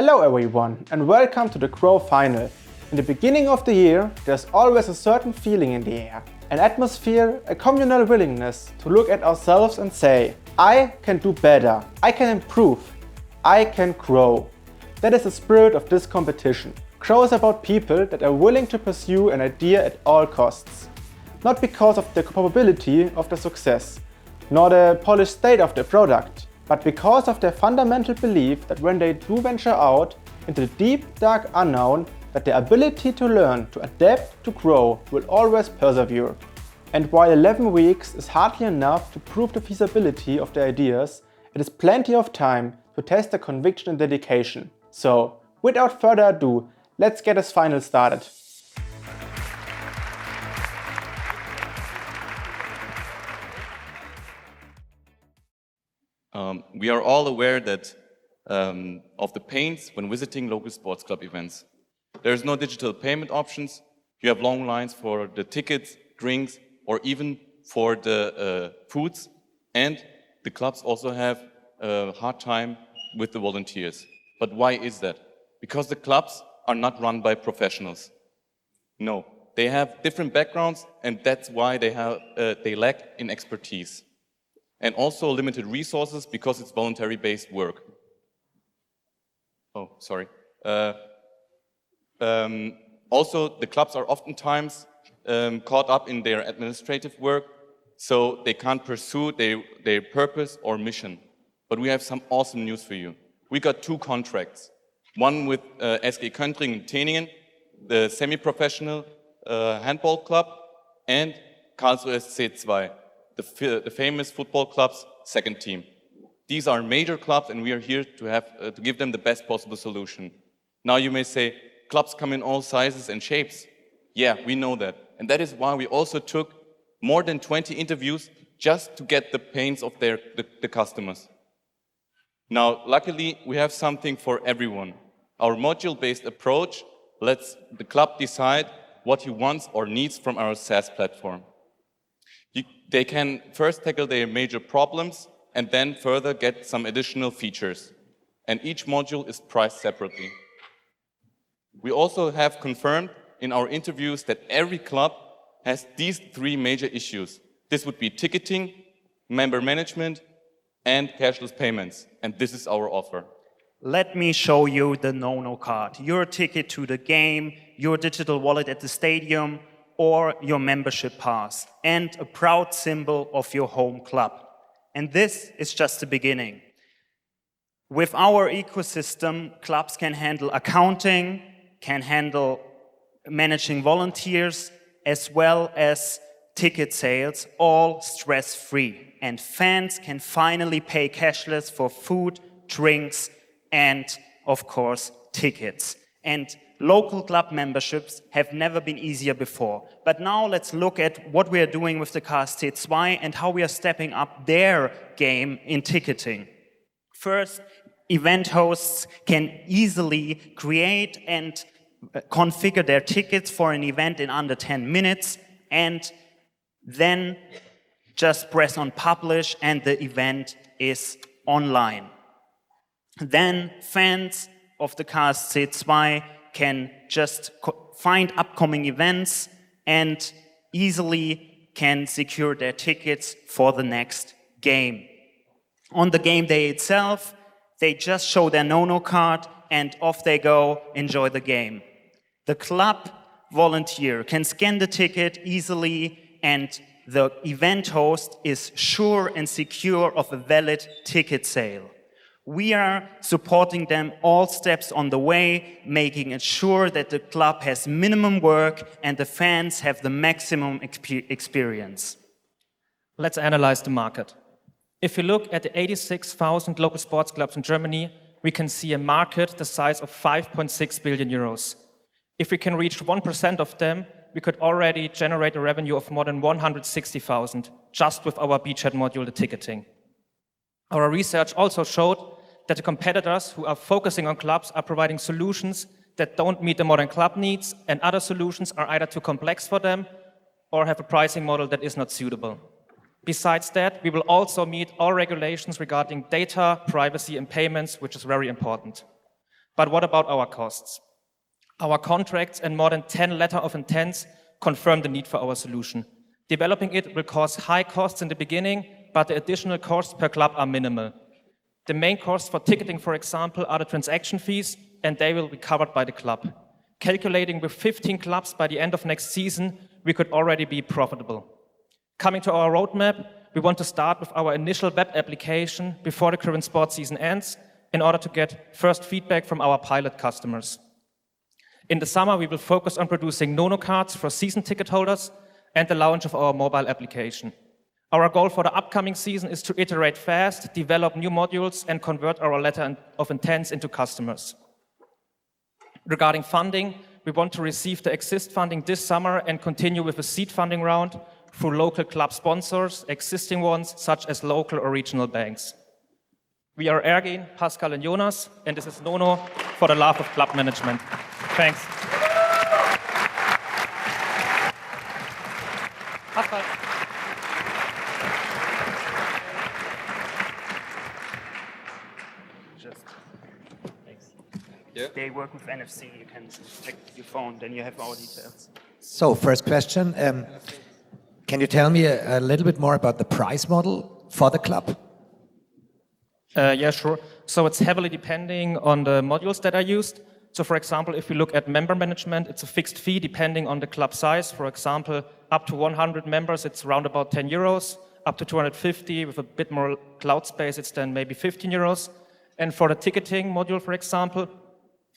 Hello everyone and welcome to the Grow Final. In the beginning of the year, there's always a certain feeling in the air. An atmosphere, a communal willingness to look at ourselves and say, I can do better, I can improve, I can grow. That is the spirit of this competition. Grow is about people that are willing to pursue an idea at all costs. Not because of the probability of the success, nor the polished state of the product, but because of their fundamental belief that when they do venture out into the deep, dark unknown, that their ability to learn, to adapt, to grow will always persevere. And while 11 weeks is hardly enough to prove the feasibility of their ideas, it is plenty of time to test their conviction and dedication. So, without further ado, let's get this final started. We are all aware that of the pains when visiting local sports club events. There's no digital payment options. You have long lines for the tickets, drinks, or even for the foods. And the clubs also have a hard time with the volunteers. But why is that? Because the clubs are not run by professionals. No, they have different backgrounds, and that's why they lack in expertise. And also limited resources because it's voluntary-based work. Oh, sorry. Also, the clubs are oftentimes caught up in their administrative work, so they can't pursue their purpose or mission. But we have some awesome news for you. We got 2 contracts. One with SG Köntring in Teningen, the semi-professional handball club, and Karlsruhe SC2, the famous football club's second team. These are major clubs, and we are here to give them the best possible solution. Now you may say, clubs come in all sizes and shapes. Yeah, we know that. And that is why we also took more than 20 interviews just to get the pains of the customers. Now, luckily, we have something for everyone. Our module-based approach lets the club decide what he wants or needs from our SaaS platform. They can first tackle their major problems and then further get some additional features. And each module is priced separately. We also have confirmed in our interviews that every club has these 3 major issues. This would be ticketing, member management, and cashless payments. And this is our offer. Let me show you the no-no card. Your ticket to the game, your digital wallet at the stadium, or your membership pass, and a proud symbol of your home club. And this is just the beginning. With our ecosystem, clubs can handle accounting, can handle managing volunteers, as well as ticket sales, all stress-free. And fans can finally pay cashless for food, drinks, and, of course, tickets. And local club memberships have never been easier before. But now let's look at what we are doing with the KSC2 and how we are stepping up their game in ticketing. First, event hosts can easily create and configure their tickets for an event in under 10 minutes and then just press on publish and the event is online. Then fans of the KSC2 can just find upcoming events and easily can secure their tickets for the next game. On the game day itself, they just show their no-no card and off they go, enjoy the game. The club volunteer can scan the ticket easily and the event host is sure and secure of a valid ticket sale. We are supporting them all steps on the way, making it sure that the club has minimum work and the fans have the maximum experience. Let's analyze the market. If you look at the 86,000 local sports clubs in Germany, we can see a market the size of 5.6 billion euros. If we can reach 1% of them, we could already generate a revenue of more than 160,000 just with our beachhead module, the ticketing. Our research also showed that the competitors who are focusing on clubs are providing solutions that don't meet the modern club needs, and other solutions are either too complex for them or have a pricing model that is not suitable. Besides that, we will also meet all regulations regarding data, privacy, and payments, which is very important. But what about our costs? Our contracts and more than 10 letters of intent confirm the need for our solution. Developing it will cause high costs in the beginning, but the additional costs per club are minimal. The main costs for ticketing, for example, are the transaction fees, and they will be covered by the club. Calculating with 15 clubs by the end of next season, we could already be profitable. Coming to our roadmap, we want to start with our initial web application before the current sports season ends in order to get first feedback from our pilot customers. In the summer, we will focus on producing Nono cards for season ticket holders and the launch of our mobile application. Our goal for the upcoming season is to iterate fast, develop new modules, and convert our letter of intents into customers. Regarding funding, we want to receive the Exist funding this summer and continue with a seed funding round through local club sponsors, existing ones such as local or regional banks. We are Ergin, Pascal, and Jonas, and this is Nono for the love of club management. Thanks. Pascal. They work with NFC. You can check your phone, then you have our details. So, first question. Can you tell me a little bit more about the price model for the club? Yeah, sure. So it's heavily depending on the modules that are used. So for example, if we look at member management, it's a fixed fee depending on the club size. For example, up to 100 members, it's around about 10 euros. Up to 250, with a bit more cloud space, it's then maybe 15 euros. And for the ticketing module, for example,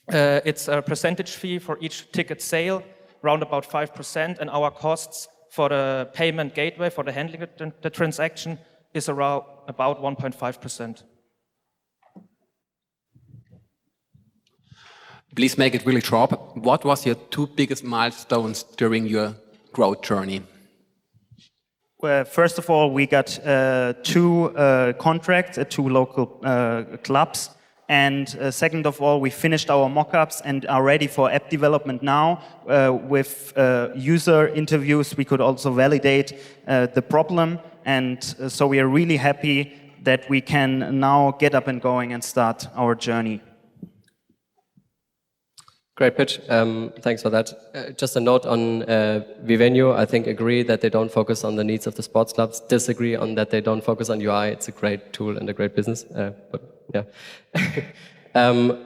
it's a percentage fee for each ticket sale, around about 5%. And our costs for the payment gateway, for the handling of the transaction, is around about 1.5%. Please make it really short. What was your two biggest milestones during your growth journey? Well, first of all, we got two contracts at two local clubs. And second of all, we finished our mock-ups and are ready for app development now. With user interviews, we could also validate the problem. And so we are really happy that we can now get up and going and start our journey. Great pitch. Thanks for that. Just a note on Vivenio. I think agree that they don't focus on the needs of the sports clubs. Disagree on that they don't focus on UI. It's a great tool and a great business. But yeah.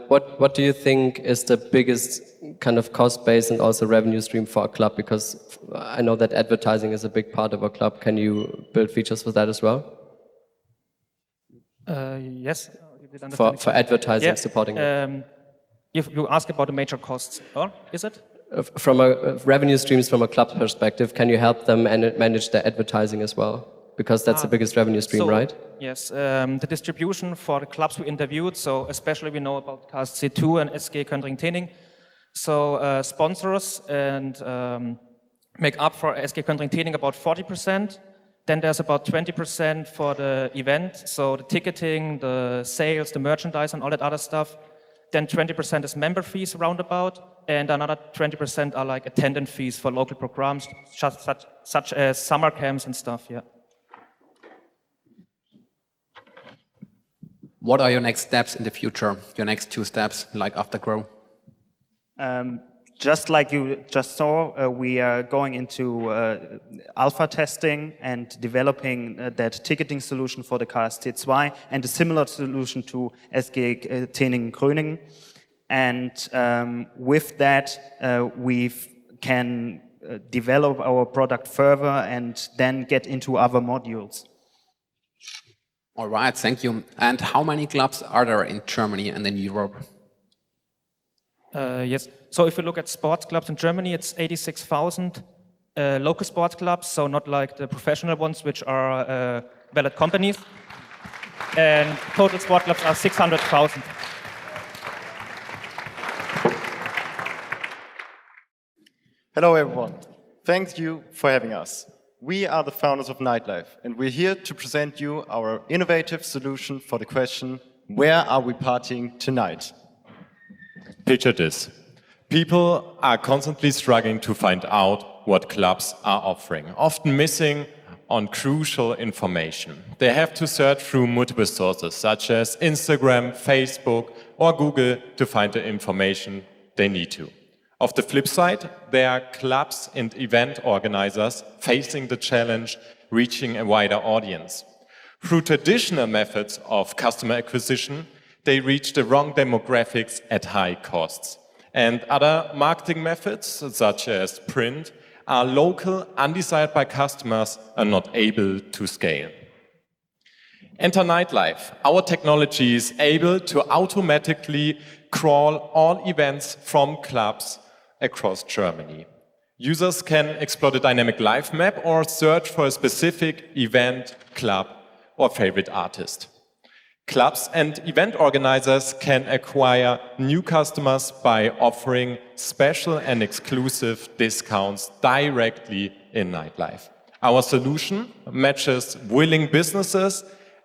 What do you think is the biggest kind of cost base and also revenue stream for a club? Because I know that advertising is a big part of a club. Can you build features for that as well? Yes. For advertising, supporting it. You ask about the major costs, or is it? From a revenue streams from a club perspective, can you help them and manage their advertising as well? Because that's the biggest revenue stream, right? Yes, the distribution for the clubs we interviewed, so especially we know about KSC2 and SG Köntring Training. So sponsors and make up for SG Köntring Training about 40%. Then there's about 20% for the event, so the ticketing, the sales, the merchandise and all that other stuff. Then 20% is member fees roundabout, and another 20% are like attendant fees for local programs, such as summer camps and stuff, yeah. What are your next steps in the future? Your next two steps, like after Grow? Just like you just saw, we are going into alpha testing and developing that ticketing solution for the KSC2 and a similar solution to SG Training Gröningen. And with that, we can develop our product further and then get into other modules. All right, thank you. And how many clubs are there in Germany and in Europe? Yes. So if you look at sports clubs in Germany, it's 86,000 local sports clubs, so not like the professional ones, which are valid companies. And total sport clubs are 600,000. Hello, everyone. Thank you for having us. We are the founders of Nightlife, and we're here to present you our innovative solution for the question, where are we partying tonight? Picture this. People are constantly struggling to find out what clubs are offering, often missing on crucial information. They have to search through multiple sources, such as Instagram, Facebook, or Google to find the information they need to. Of the flip side, there are clubs and event organizers facing the challenge reaching a wider audience. Through traditional methods of customer acquisition, they reach the wrong demographics at high costs. And other marketing methods, such as print, are local, undesired by customers, and not able to scale. Enter Nightlife. Our technology is able to automatically crawl all events from clubs across Germany. Users can explore the dynamic live map or search for a specific event, club, or favorite artist. Clubs and event organizers can acquire new customers by offering special and exclusive discounts directly in Nightlife. Our solution matches willing businesses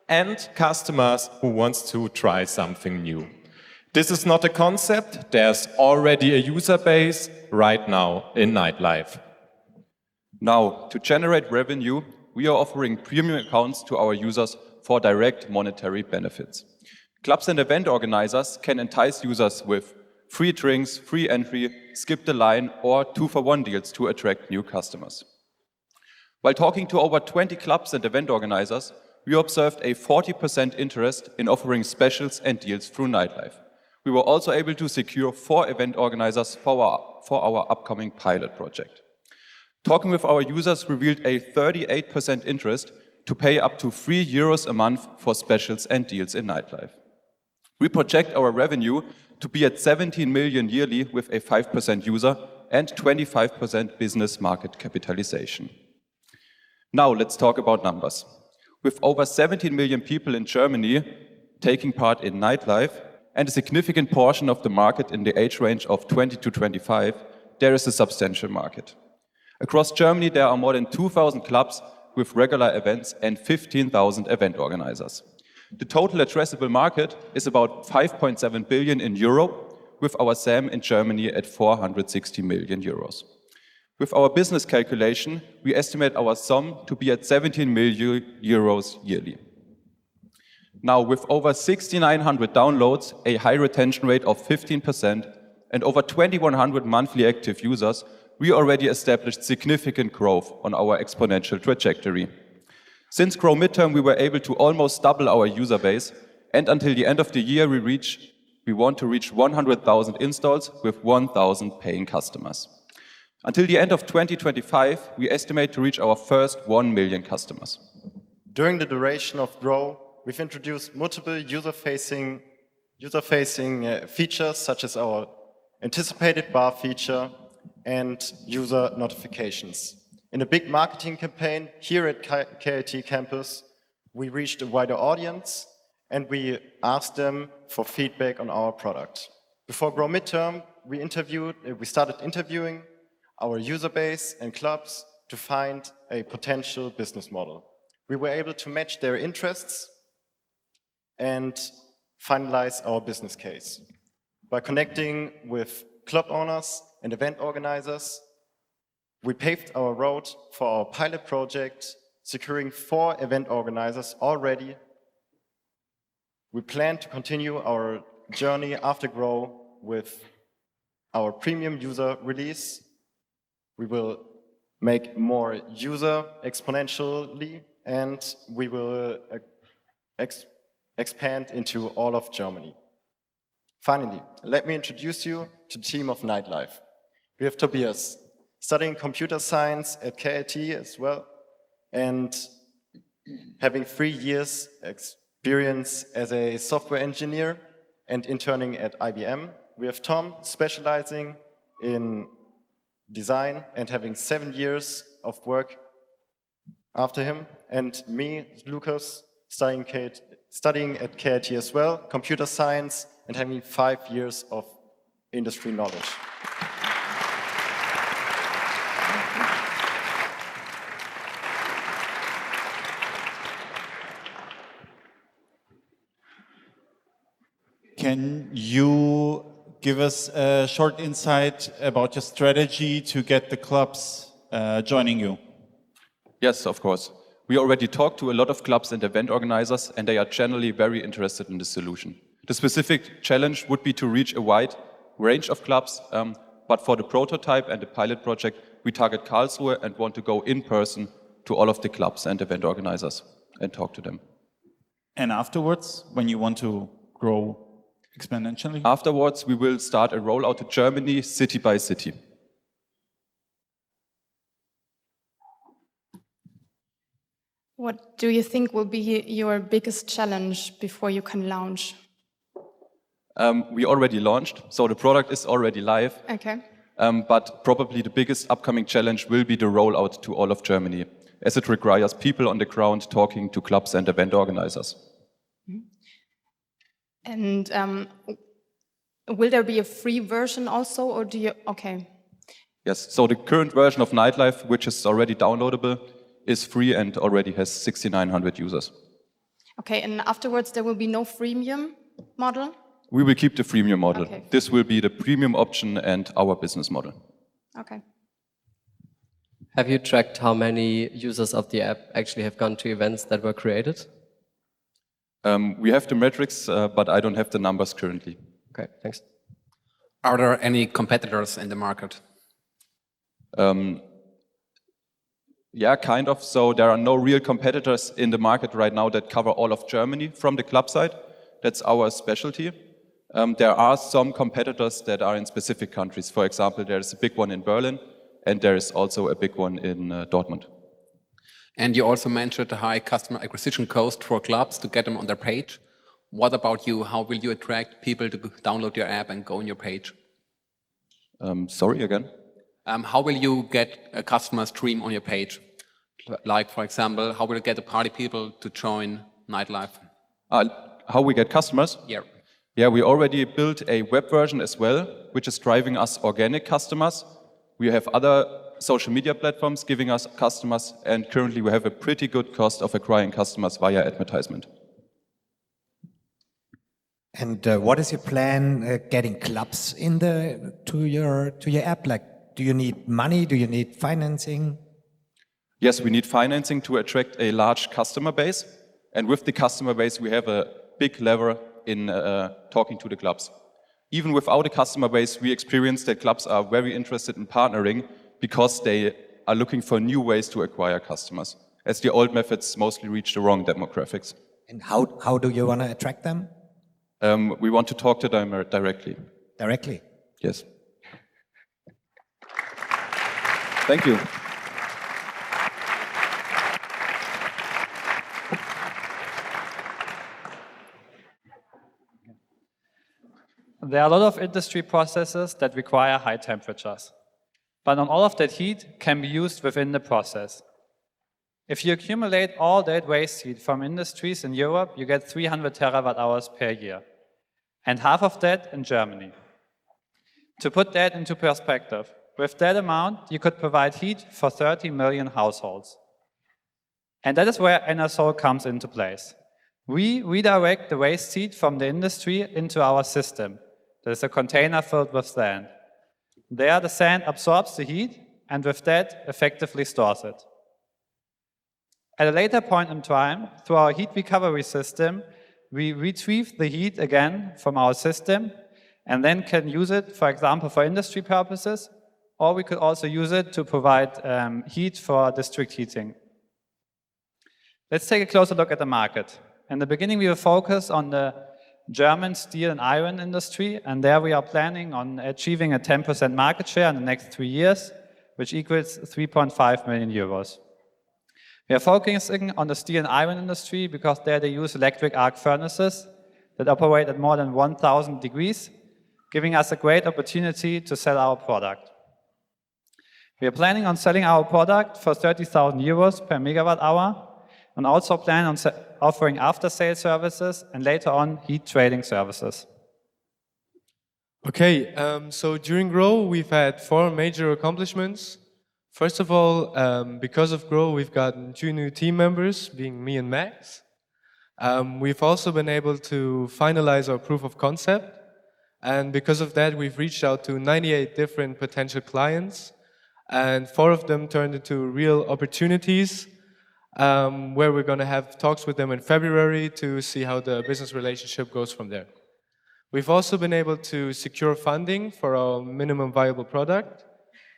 and customers who want to try something new. This is not a concept, there's already a user base right now in Nightlife. Now, to generate revenue, we are offering premium accounts to our users for direct monetary benefits. Clubs and event organizers can entice users with free drinks, free entry, skip the line, or 2-for-1 deals to attract new customers. While talking to over 20 clubs and event organizers, we observed a 40% interest in offering specials and deals through Nightlife. We were also able to secure 4 event organizers for our upcoming pilot project. Talking with our users revealed a 38% interest to pay up to €3 a month for specials and deals in Nightlife. We project our revenue to be at 17 million yearly with a 5% user and 25% business market capitalization. Now let's talk about numbers. With over 17 million people in Germany taking part in Nightlife and a significant portion of the market in the age range of 20 to 25, there is a substantial market. Across Germany, there are more than 2,000 clubs with regular events and 15,000 event organizers. The total addressable market is about 5.7 billion in Euro, with our SAM in Germany at 460 million euros. With our business calculation, we estimate our sum to be at 17 million euros yearly. Now, with over 6,900 downloads, a high retention rate of 15%, and over 2,100 monthly active users, we already established significant growth on our exponential trajectory. Since Grow Midterm, we were able to almost double our user base, and until the end of the year, we want to reach 100,000 installs with 1,000 paying customers. Until the end of 2025, we estimate to reach our first 1 million customers. During the duration of Grow, we've introduced multiple user-facing features, such as our anticipated bar feature and user notifications. In a big marketing campaign here at KIT Campus, we reached a wider audience and we asked them for feedback on our product. Before Grow Midterm, we started interviewing our user base and clubs to find a potential business model. We were able to match their interests and finalize our business case. By connecting with club owners and event organizers, we paved our road for our pilot project, securing 4 event organizers already. We plan to continue our journey after Grow with our premium user release. We will make more user exponentially, and we will expand into all of Germany. Finally, let me introduce you to the team of Nightlife. We have Tobias, studying computer science at KIT as well, and having 3 years experience as a software engineer and interning at IBM. We have Tom, specializing in design and having 7 years of work after him, and me, Lucas, studying at KIT as well, computer science, and having 5 years of industry knowledge. Can you give us a short insight about your strategy to get the clubs joining you? Yes, of course. We already talked to a lot of clubs and event organizers, and they are generally very interested in this solution. The specific challenge would be to reach a wide range of clubs, but for the prototype and the pilot project, we target Karlsruhe and want to go in person to all of the clubs and event organizers and talk to them. And afterwards, when you want to grow exponentially? Afterwards, we will start a rollout to Germany, city by city. What do you think will be your biggest challenge before you can launch? We already launched, so the product is already live. Okay. But probably the biggest upcoming challenge will be the rollout to all of Germany, as it requires people on the ground talking to clubs and event organizers. And will there be a free version also, or do you? Okay. Yes, so the current version of Nightlife, which is already downloadable, is free and already has 6,900 users. Okay, and afterwards there will be no freemium model? We will keep the freemium model. Okay. This will be the premium option and our business model. Okay. Have you tracked how many users of the app actually have gone to events that were created? We have the metrics, but I don't have the numbers currently. Okay, thanks. Are there any competitors in the market? Yeah, kind of. So there are no real competitors in the market right now that cover all of Germany from the club side. That's our specialty. There are some competitors that are in specific countries. For example, there's a big one in Berlin, and there is also a big one in Dortmund. And you also mentioned the high customer acquisition cost for clubs to get them on their page. What about you? How will you attract people to download your app and go on your page? Sorry, again? How will you get a customer stream on your page? Like, for example, how will you get the party people to join Nightlife? How we get customers? Yeah. Yeah, we already built a web version as well, which is driving us organic customers. We have other social media platforms giving us customers, and currently we have a pretty good cost of acquiring customers via advertisement. And what is your plan getting clubs to your app? Like, do you need money? Do you need financing? Yes, we need financing to attract a large customer base. And with the customer base, we have a big lever in talking to the clubs. Even without a customer base, we experience that clubs are very interested in partnering because they are looking for new ways to acquire customers, as the old methods mostly reach the wrong demographics. And how do you want to attract them? We want to talk to them directly. Directly? Yes. Thank you. There are a lot of industry processes that require high temperatures, but not all of that heat can be used within the process. If you accumulate all that waste heat from industries in Europe, you get 300 terawatt hours per year, and half of that in Germany. To put that into perspective, with that amount, you could provide heat for 30 million households. And that is where Enersol comes into place. We redirect the waste heat from the industry into our system. There's a container filled with sand. There, the sand absorbs the heat and with that effectively stores it. At a later point in time, through our heat recovery system, we retrieve the heat again from our system and then can use it, for example, for industry purposes, or we could also use it to provide heat for district heating. Let's take a closer look at the market. In the beginning, we will focus on the German steel and iron industry, and there we are planning on achieving a 10% market share in the next 3 years, which equals 3.5 million euros. We are focusing on the steel and iron industry because there they use electric arc furnaces that operate at more than 1,000 degrees, giving us a great opportunity to sell our product. We are planning on selling our product for 30,000 euros per megawatt hour, and also plan on offering after-sale services and later on heat trading services. Okay, so during Grow, we've had 4 major accomplishments. First of all, because of Grow, we've gotten 2 new team members, being me and Max. We've also been able to finalize our proof of concept. And because of that, we've reached out to 98 different potential clients. And 4 of them turned into real opportunities, where we're going to have talks with them in February to see how the business relationship goes from there. We've also been able to secure funding for our minimum viable product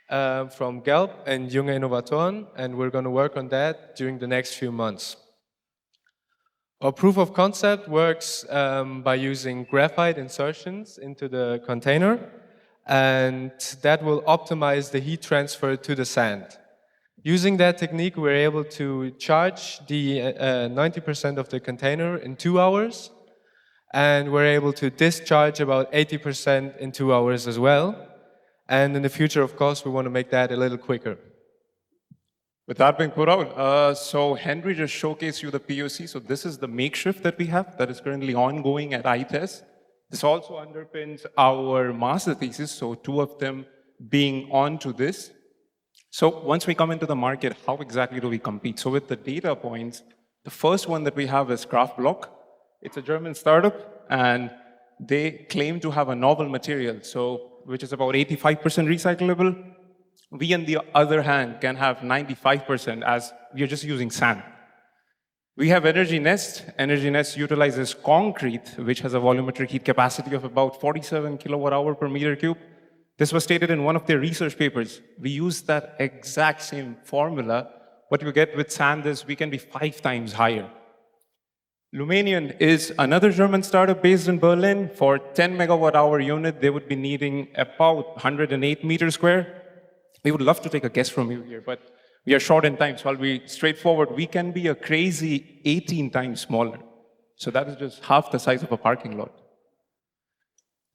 from Gelb and Junge Innovatoren, and we're going to work on that during the next few months. Our proof of concept works by using graphite insertions into the container, and that will optimize the heat transfer to the sand. Using that technique, we're able to charge the 90% of the container in 2 hours, and we're able to discharge about 80% in 2 hours as well. And in the future, of course, we want to make that a little quicker. With that being put out, so Henry just showcased you the POC. So this is the makeshift that we have that is currently ongoing at ITES. This also underpins our master thesis, so 2 of them being onto this. So once we come into the market, how exactly do we compete? So with the data points, the first one that we have is Kraftblock. It's a German startup, and they claim to have a novel material, which is about 85% recyclable. We, on the other hand, can have 95% as we are just using sand. We have Energy Nest. Energy Nest utilizes concrete, which has a volumetric heat capacity of about 47 kilowatt-hour per meter cube. This was stated in one of their research papers. We use that exact same formula. What you get with sand is we can be 5 times higher. Lumanian is another German startup based in Berlin. For 10 megawatt-hour unit, they would be needing about 108 meters square. We would love to take a guess from you here, but we are short in time, so I'll be straightforward. We can be a crazy 18 times smaller. So that is just half the size of a parking lot.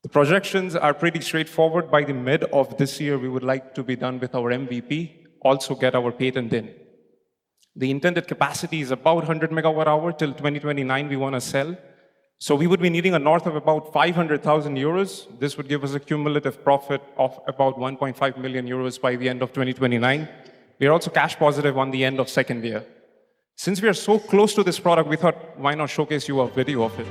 The projections are pretty straightforward. By the mid of this year, we would like to be done with our MVP, also get our patent in. The intended capacity is about 100 megawatt-hour till 2029 we want to sell. So we would be needing a north of about 500,000 euros. This would give us a cumulative profit of about 1.5 million euros by the end of 2029. We are also cash positive on the end of second year. Since we are so close to this product, we thought, why not showcase you a video of it?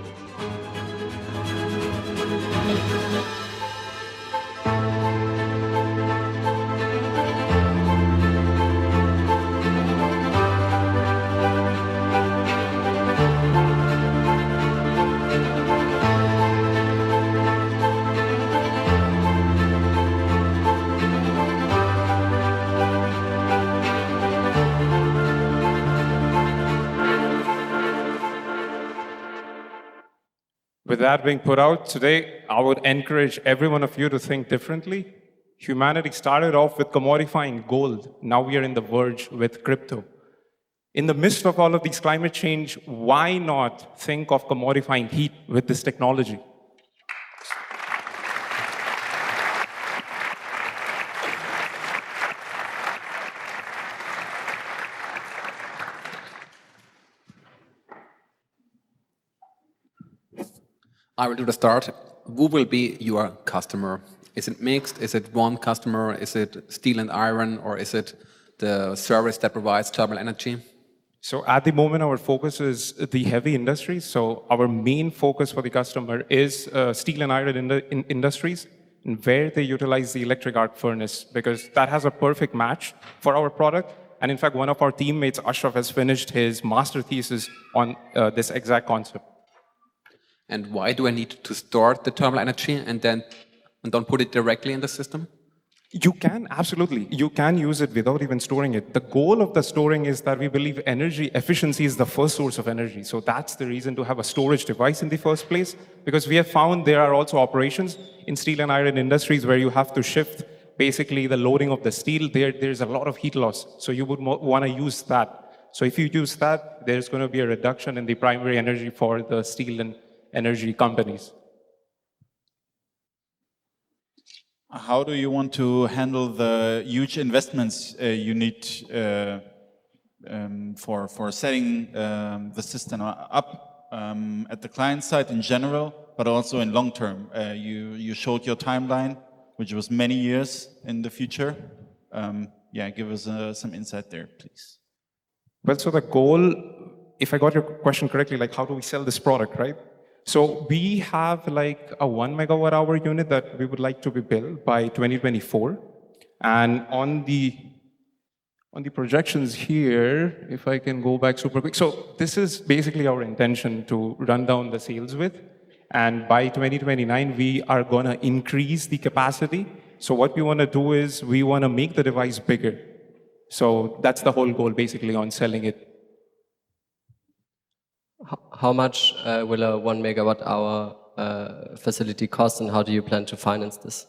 With that being put out today, I would encourage every one of you to think differently. Humanity started off with commodifying gold. Now we are in the verge with crypto. In the midst of all of these climate change, why not think of commodifying heat with this technology? I will do the start. Who will be your customer? Is it mixed? Is it one customer? Is it steel and iron? Or is it the service that provides thermal energy? So at the moment, our focus is the heavy industries. So our main focus for the customer is steel and iron industries, and where they utilize the electric arc furnace, because that has a perfect match for our product. And in fact, one of our teammates, Ashraf, has finished his master thesis on this exact concept. And why do I need to store the thermal energy and then don't put it directly in the system? You can, absolutely. You can use it without even storing it. The goal of the storing is that we believe energy efficiency is the first source of energy. So that's the reason to have a storage device in the first place, because we have found there are also operations in steel and iron industries where you have to shift basically the loading of the steel. There's a lot of heat loss. So you would want to use that. So if you use that, there's going to be a reduction in the primary energy for the steel and energy companies. How do you want to handle the huge investments you need for setting the system up at the client side in general, but also in long term? You showed your timeline, which was many years in the future. Yeah, give us some insight there, please. Well, so the goal, if I got your question correctly, like how do we sell this product, right? So we have like a 1 megawatt hour unit that we would like to be built by 2024. And on the projections here, if I can go back super quick. So this is basically our intention to run down the sales with. And by 2029, we are going to increase the capacity. So what we want to do is we want to make the device bigger. So that's the whole goal, basically, on selling it. How much will a 1 megawatt hour facility cost, and how do you plan to finance this?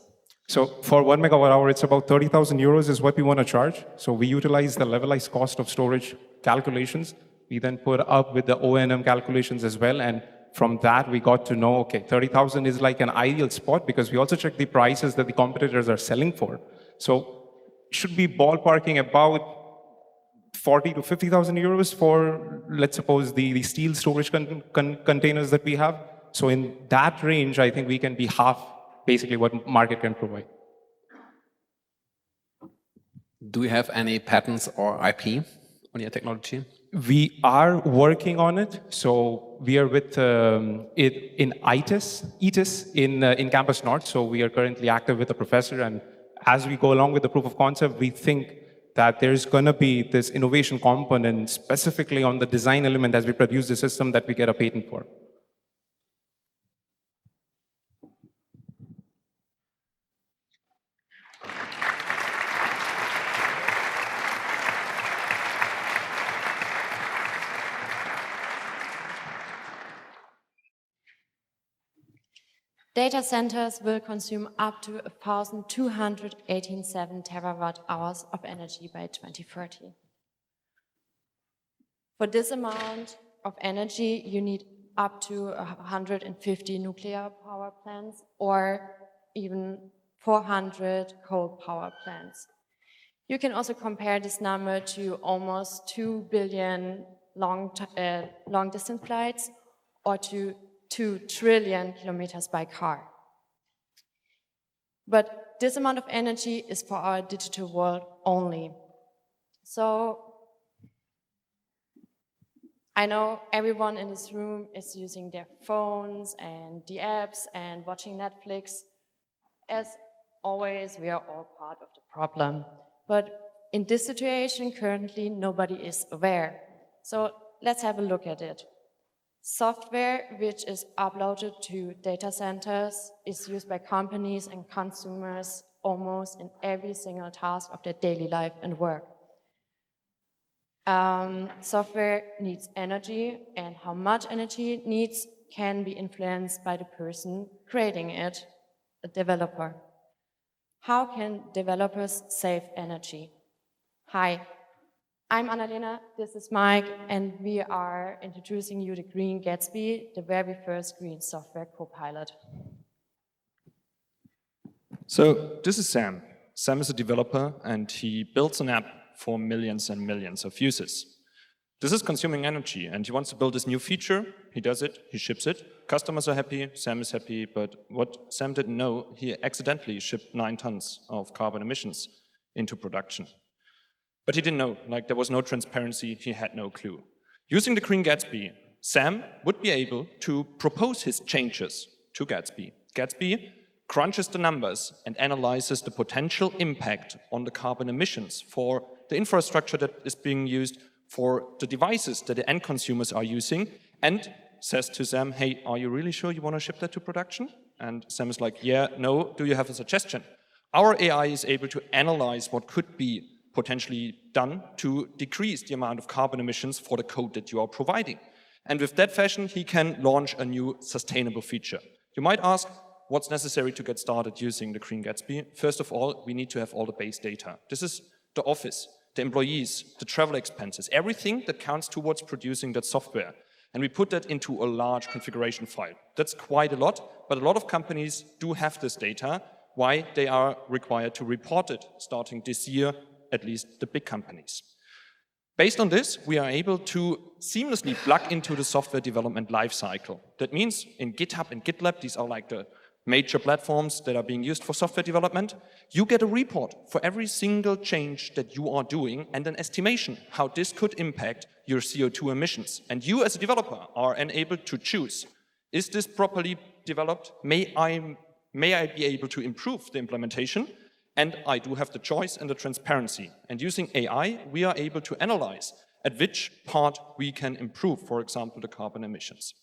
So for 1 megawatt hour, it's about 30,000 euros is what we want to charge. So we utilize the levelized cost of storage calculations. We then put up with the O&M calculations as well. And from that, we got to know, okay, 30,000 is like an ideal spot, because we also check the prices that the competitors are selling for. So should be ballparking about 40 to 50,000 euros for, let's suppose, the steel storage containers that we have. So in that range, I think we can be half basically what market can provide. Do you have any patents or IP on your technology? We are working on it. So we are with it in ITIS in Campus North. So we are currently active with a professor. And as we go along with the proof of concept, we think that there's going to be this innovation component specifically on the design element as we produce the system that we get a patent for. Data centers will consume up to 1,287 terawatt hours of energy by 2030. For this amount of energy, you need up to 150 nuclear power plants or even 400 coal power plants. You can also compare this number to almost 2 billion long-distance flights or to 2 trillion kilometers by car. But this amount of energy is for our digital world only. So I know everyone in this room is using their phones and the apps and watching Netflix. As always, we are all part of the problem. But in this situation, currently, nobody is aware. So let's have a look at it. Software which is uploaded to data centers is used by companies and consumers almost in every single task of their daily life and work. Software needs energy, and how much energy it needs can be influenced by the person creating it, a developer. How can developers save energy? Hi. I'm Annalena, this is Mike, and we are introducing you to Green Gatsby, the very first green software co-pilot. So this is Sam. Sam is a developer, and he builds an app for millions and millions of users. This is consuming energy, and he wants to build this new feature. He does it, he ships it. Customers are happy, Sam is happy, but what Sam didn't know, he accidentally shipped 9 tons of carbon emissions into production. But he didn't know, like there was no transparency, he had no clue. Using the Green Gatsby, Sam would be able to propose his changes to Gatsby. Gatsby crunches the numbers and analyzes the potential impact on the carbon emissions for the infrastructure that is being used, for the devices that the end consumers are using, and says to Sam, hey, are you really sure you want to ship that to production? And Sam is like, yeah, no, do you have a suggestion? Our AI is able to analyze what could be potentially done to decrease the amount of carbon emissions for the code that you are providing. And with that fashion, he can launch a new sustainable feature. You might ask, what's necessary to get started using the Green Gatsby? First of all, we need to have all the base data. This is the office, the employees, the travel expenses, everything that counts towards producing that software. And we put that into a large configuration file. That's quite a lot, but a lot of companies do have this data. Why? They are required to report it starting this year, at least the big companies. Based on this, we are able to seamlessly plug into the software development lifecycle. That means in GitHub and GitLab, these are like the major platforms that are being used for software development, you get a report for every single change that you are doing and an estimation how this could impact your CO2 emissions. And you as a developer are enabled to choose, is this properly developed? May I be able to improve the implementation? And I do have the choice and the transparency. And using AI, we are able to analyze at which part we can improve, for example, the carbon emissions.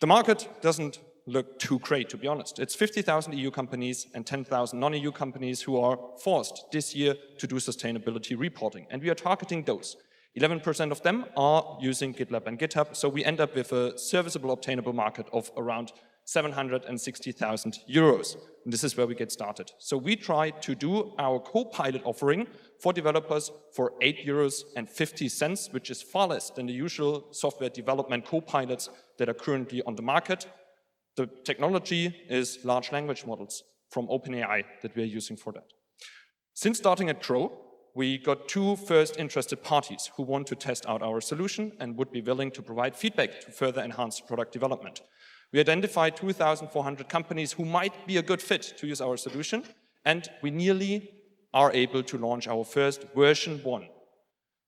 The market doesn't look too great, to be honest. It's 50,000 EU companies and 10,000 non-EU companies who are forced this year to do sustainability reporting, and we are targeting those. 11% of them are using GitLab and GitHub, so we end up with a serviceable obtainable market of around 760,000 euros. And this is where we get started. So we try to do our Copilot offering for developers for 8.50 euros, which is far less than the usual software development Copilots that are currently on the market. The technology is large language models from OpenAI that we are using for that. Since starting at Grow, we got two first interested parties who want to test out our solution and would be willing to provide feedback to further enhance product development. We identified 2,400 companies who might be a good fit to use our solution, and we nearly are able to launch our first version 1.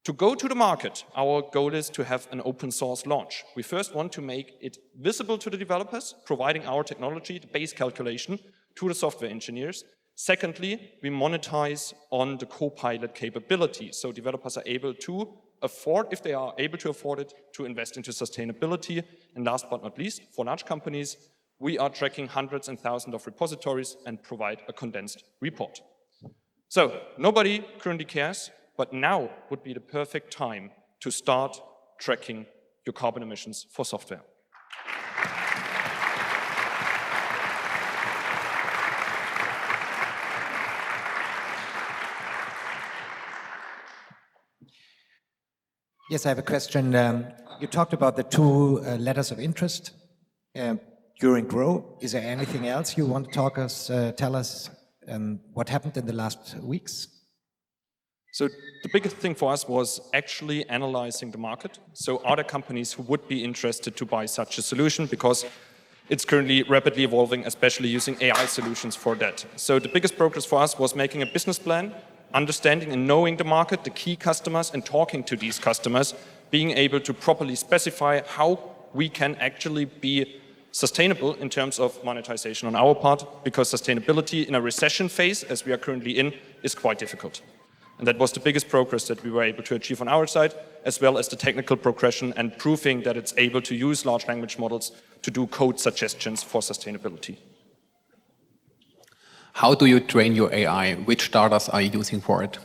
To go to the market, our goal is to have an open source launch. We first want to make it visible to the developers, providing our technology, the base calculation, to the software engineers. Secondly, we monetize on the Copilot capability, so developers are able to afford, if they are able to afford it, to invest into sustainability. And last but not least, for large companies, we are tracking hundreds and thousands of repositories and provide a condensed report. So nobody currently cares, but now would be the perfect time to start tracking your carbon emissions for software. Yes, I have a question. You talked about the two letters of interest during Grow. Is there anything else you want to tell us what happened in the last weeks? So the biggest thing for us was actually analyzing the market. So are there companies who would be interested to buy such a solution? Because it's currently rapidly evolving, especially using AI solutions for that. So the biggest progress for us was making a business plan, understanding and knowing the market, the key customers, and talking to these customers, being able to properly specify how we can actually be sustainable in terms of monetization on our part, because sustainability in a recession phase, as we are currently in, is quite difficult. And that was the biggest progress that we were able to achieve on our side, as well as the technical progression and proving that it's able to use large language models to do code suggestions for sustainability. How do you train your AI? Which startups are you using for it?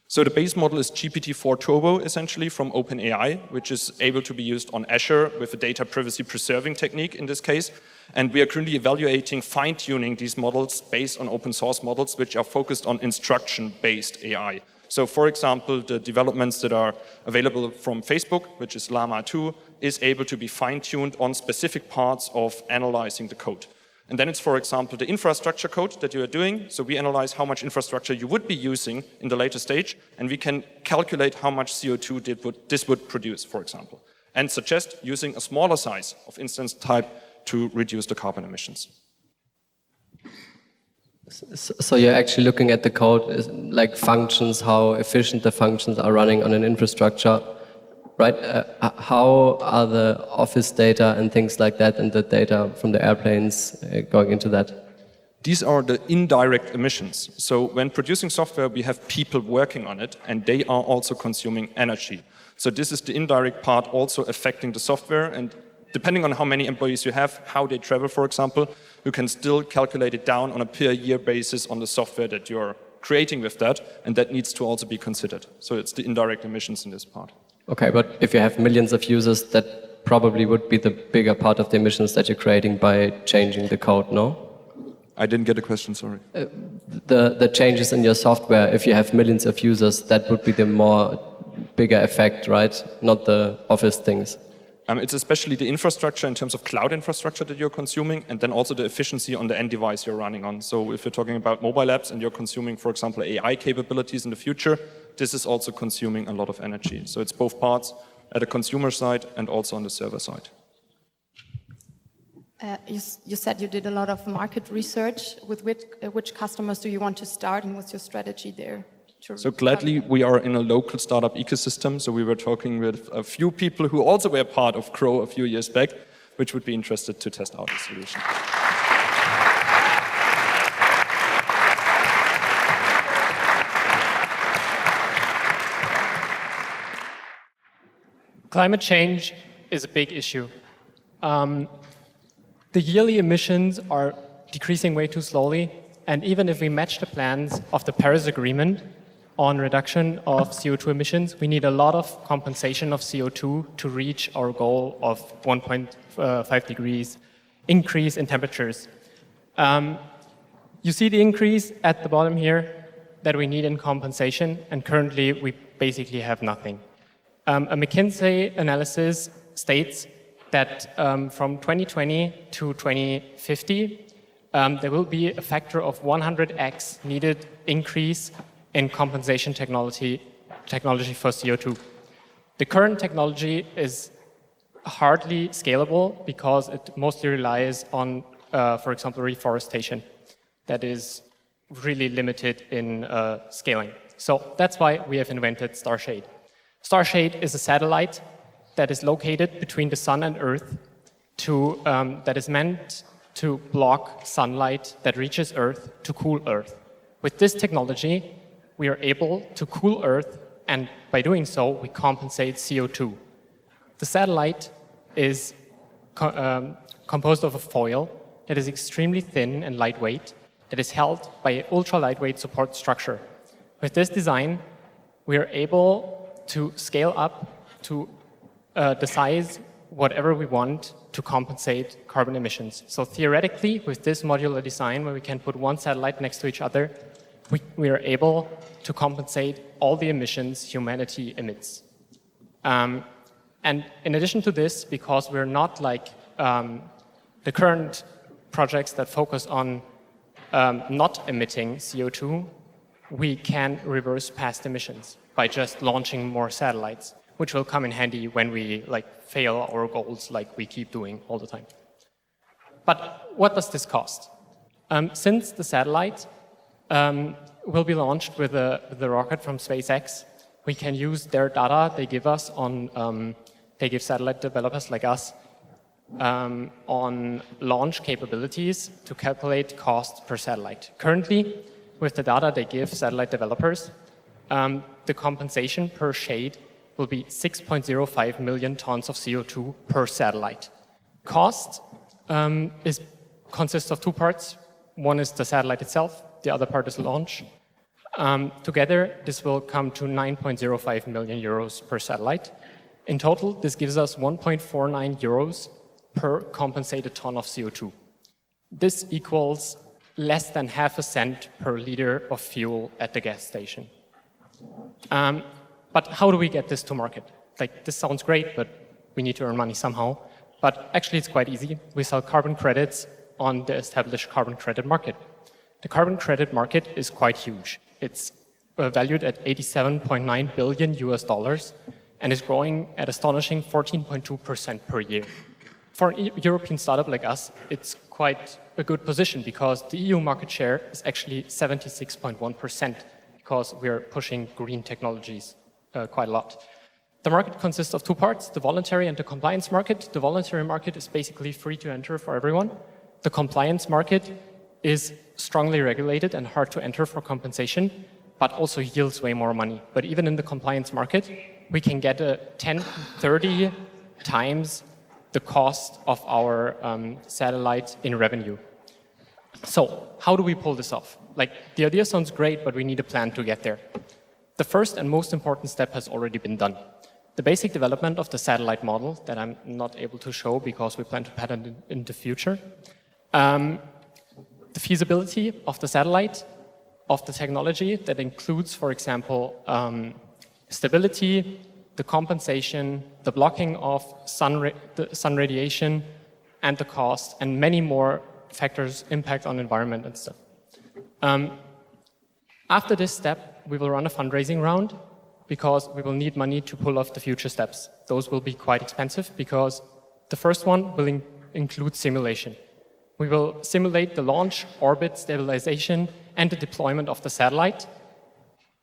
So the base model is GPT-4 Turbo, essentially, from OpenAI, which is able to be used on Azure with a data privacy preserving technique in this case. And we are currently evaluating fine-tuning these models based on open source models, which are focused on instruction-based AI. So, for example, the developments that are available from Facebook, which is Llama 2, is able to be fine-tuned on specific parts of analyzing the code. And then it's, for example, the infrastructure code that you are doing. So we analyze how much infrastructure you would be using in the later stage, and we can calculate how much CO2 this would produce, for example, and suggest using a smaller size of instance type to reduce the carbon emissions. So you're actually looking at the code, like functions, how efficient the functions are running on an infrastructure, right? How are the office data and things like that, and the data from the airplanes going into that? These are the indirect emissions. So when producing software, we have people working on it, and they are also consuming energy. So this is the indirect part also affecting the software, and depending on how many employees you have, how they travel, for example, you can still calculate it down on a per year basis on the software that you're creating with that, and that needs to also be considered. So it's the indirect emissions in this part. Okay, but if you have millions of users, that probably would be the bigger part of the emissions that you're creating by changing the code, no? I didn't get the question, sorry. The changes in your software, if you have millions of users, that would be the bigger effect, right? Not the office things. It's especially the infrastructure in terms of cloud infrastructure that you're consuming, and then also the efficiency on the end device you're running on. So if you're talking about mobile apps and you're consuming, for example, AI capabilities in the future, this is also consuming a lot of energy. So it's both parts at the consumer side and also on the server side. You said you did a lot of market research. With which customers do you want to start, and what's your strategy there? So gladly, we are in a local startup ecosystem. So we were talking with a few people who also were part of Grow a few years back, which would be interested to test out the solution. Climate change is a big issue. The yearly emissions are decreasing way too slowly, and even if we match the plans of the Paris Agreement on reduction of CO2 emissions, we need a lot of compensation of CO2 to reach our goal of 1.5 degrees increase in temperatures. You see the increase at the bottom here that we need in compensation, and currently we basically have nothing. A McKinsey analysis states that from 2020 to 2050, there will be a factor of 100x needed increase in compensation technology for CO2. The current technology is hardly scalable because it mostly relies on, for example, reforestation that is really limited in scaling. So that's why we have invented Starshade. Starshade is a satellite that is located between the sun and Earth that is meant to block sunlight that reaches Earth to cool Earth. With this technology, we are able to cool Earth, and by doing so, we compensate CO2. The satellite is composed of a foil that is extremely thin and lightweight, that is held by an ultra-lightweight support structure. With this design, we are able to scale up to the size whatever we want to compensate carbon emissions. So theoretically, with this modular design, where we can put one satellite next to each other, we are able to compensate all the emissions humanity emits. And in addition to this, because we're not like the current projects that focus on not emitting CO2, we can reverse past emissions by just launching more satellites, which will come in handy when we fail our goals like we keep doing all the time. But what does this cost? Since the satellite will be launched with the rocket from SpaceX, we can use their data they give us on, they give satellite developers like us on launch capabilities to calculate cost per satellite. Currently, with the data they give satellite developers, the compensation per shade will be 6.05 million tons of CO2 per satellite. Cost consists of two parts. One is the satellite itself, the other part is launch. Together, this will come to 9.05 million euros per satellite. In total, this gives us 1.49 euros per compensated ton of CO2. This equals less than half a cent per liter of fuel at the gas station. But how do we get this to market? This sounds great, but we need to earn money somehow. But actually, it's quite easy. We sell carbon credits on the established carbon credit market. The carbon credit market is quite huge. It's valued at $87.9 billion and is growing at astonishing 14.2% per year. For a European startup like us, it's quite a good position because the EU market share is actually 76.1% because we're pushing green technologies quite a lot. The market consists of two parts, the voluntary and the compliance market. The voluntary market is basically free to enter for everyone. The compliance market is strongly regulated and hard to enter for compensation, but also yields way more money. But even in the compliance market, we can get a 10-30 times the cost of our satellite in revenue. So how do we pull this off? The idea sounds great, but we need a plan to get there. The first and most important step has already been done. The basic development of the satellite model that I'm not able to show because we plan to patent it in the future. The feasibility of the satellite, of the technology that includes, for example, stability, the compensation, the blocking of the sun radiation, and the cost, and many more factors impact on environment and stuff. After this step, we will run a fundraising round because we will need money to pull off the future steps. Those will be quite expensive because the first one will include simulation. We will simulate the launch, orbit, stabilization, and the deployment of the satellite.